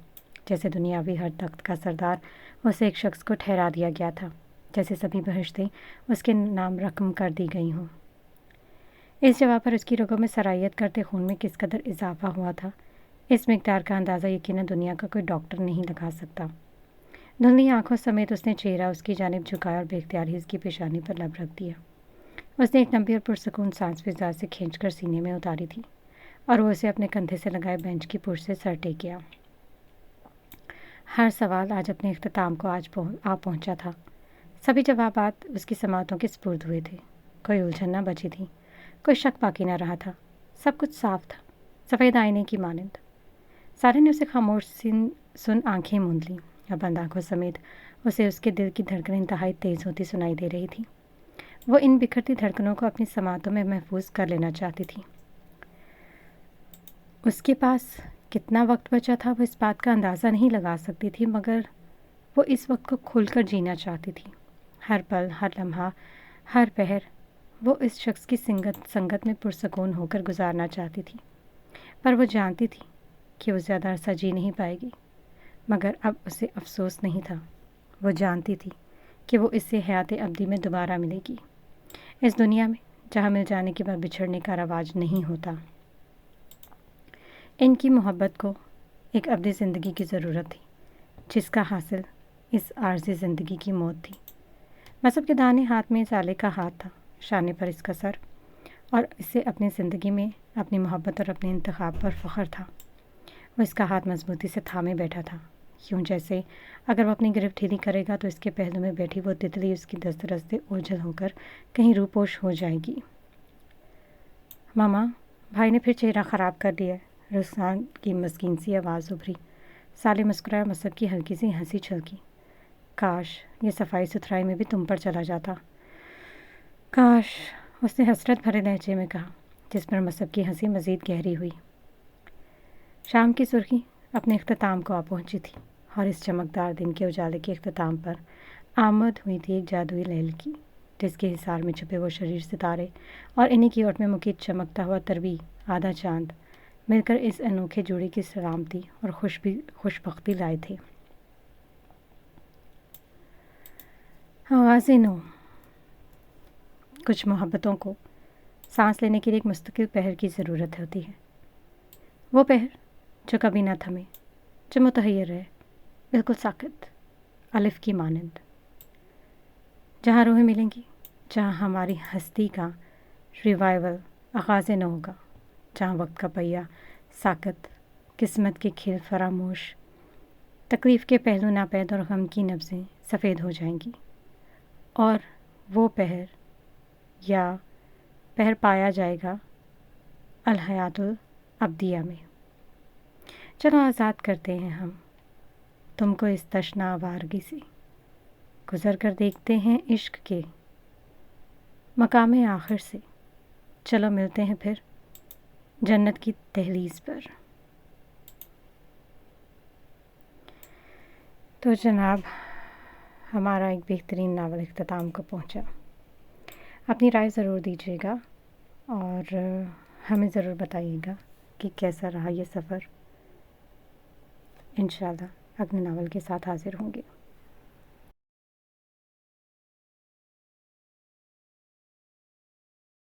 جیسے دنیاوی ہر تخت کا سردار اسے ایک شخص کو ٹھہرا دیا گیا تھا، جیسے سبھی بہشتیں اس کے نام رقم کر دی گئی ہوں۔ اس جواب پر اس کی رگوں میں سرایت کرتے خون میں کس قدر اضافہ ہوا تھا، اس مقدار کا اندازہ یقیناً دنیا کا کوئی ڈاکٹر نہیں لگا سکتا۔ دھندلی آنکھوں سمیت اس نے چہرہ اس کی جانب جھکایا اور بے اختیار ہی اس کی پیشانی پر لب رکھ دیا۔ اس نے ایک لمبی اور پرسکون سانس فضا سے کھینچ کر سینے میں اتاری تھی، اور وہ اسے اپنے کندھے سے لگائے بینچ کی پشت سے سر ٹیکیا۔ ہر سوال آج اپنے اختتام کو آ پہنچا تھا۔ سبھی جوابات اس کی سماعتوں کے سپرد ہوئے تھے۔ کوئی الجھن نہ بچی تھی، کوئی شک باقی نہ رہا تھا، سب کچھ صاف تھا، سفید آئینے کی مانند۔ سارے نے اسے خاموش سن آنکھیں موند لیں، اور بند آنکھوں سمیت اسے اس کے دل کی دھڑکنیں انتہائی تیز ہوتی سنائی دے رہی تھی۔ وہ ان بکھرتی دھڑکنوں کو اپنی سماعتوں میں محفوظ کر لینا چاہتی تھی۔ اس کے پاس کتنا وقت بچا تھا وہ اس بات کا اندازہ نہیں لگا سکتی تھی، مگر وہ اس وقت کو کھل کر جینا چاہتی تھی۔ ہر پل، ہر لمحہ، ہر پہر وہ اس شخص کی سنگت میں پرسکون ہو کر گزارنا چاہتی تھی۔ پر وہ جانتی تھی کہ وہ زیادہ عرصہ جی نہیں پائے گی، مگر اب اسے افسوس نہیں تھا۔ وہ جانتی تھی کہ وہ اس سے حیات ابدی میں دوبارہ ملے گی، اس دنیا میں جہاں مل جانے کے بعد بچھڑنے کا رواج نہیں ہوتا۔ ان کی محبت کو ایک ابدی زندگی کی ضرورت تھی، جس کا حاصل اس عارضی زندگی کی موت تھی۔ مصعب کے دانے ہاتھ میں سالے کا ہاتھ تھا، شانے پر اس کا سر، اور اسے اپنی زندگی میں اپنی محبت اور اپنے انتخاب پر فخر تھا۔ وہ اس کا ہاتھ مضبوطی سے تھامے بیٹھا تھا، یوں جیسے اگر وہ اپنی گرفت ڈھیلی کرے گا تو اس کے پہلو میں بیٹھی وہ تتلی اس کی دست رستے اوجھل ہو کر کہیں روپوش ہو جائے گی۔ ماما، بھائی نے پھر چہرہ خراب کر دیا ہے، رخسان کی مسکین سی آواز ابھری۔ سالے مسکرایا، مصعب کی ہلکی سی ہنسی چھلکی۔ کاش یہ صفائی ستھرائی میں بھی تم پر چلا جاتا، کاش، اس نے حسرت بھرے لہجے میں کہا، جس پر مصعب کی ہنسی مزید گہری ہوئی۔ شام کی سرخی اپنے اختتام کو آ پہنچی تھی، اور اس چمکدار دن کے اجالے کے اختتام پر آمد ہوئی تھی ایک جادوئی لیل کی، جس کے حصار میں چھپے وہ شریر ستارے اور انہی کی اوٹ میں مکید چمکتا ہوا تربی آدھا چاند مل کر اس انوکھے جوڑے کی سلامتی اور خوشبختی لائے تھے۔ آغاز نو۔ کچھ محبتوں کو سانس لینے کے لیے ایک مستقل پہر کی ضرورت ہوتی ہے، وہ پہر جو کبھی نہ تھمے، جو متحیر رہے، بالکل ساکت، الف کی مانند، جہاں روحیں ملیں گی، جہاں ہماری ہستی کا ریوائول آغاز نو ہوگا، جہاں وقت کا پہیہ ساکت، قسمت کے کھیل فراموش، تکلیف کے پہلو ناپید اور غم کی نبضیں سفید ہو جائیں گی، اور وہ پہر پایا جائے گا الحیات الابدیہ میں۔ چلو آزاد کرتے ہیں ہم تم کو اس تشنا آوارگی سے، گزر کر دیکھتے ہیں عشق کے مقام آخر سے، چلو ملتے ہیں پھر جنت کی دہلیز پر۔ تو جناب، ہمارا ایک بہترین ناول اختتام کو پہنچا۔ اپنی رائے ضرور دیجیے گا اور ہمیں ضرور بتائیے گا کہ کیسا رہا یہ سفر۔ انشاءاللہ اگلے ناول کے ساتھ حاضر ہوں گے۔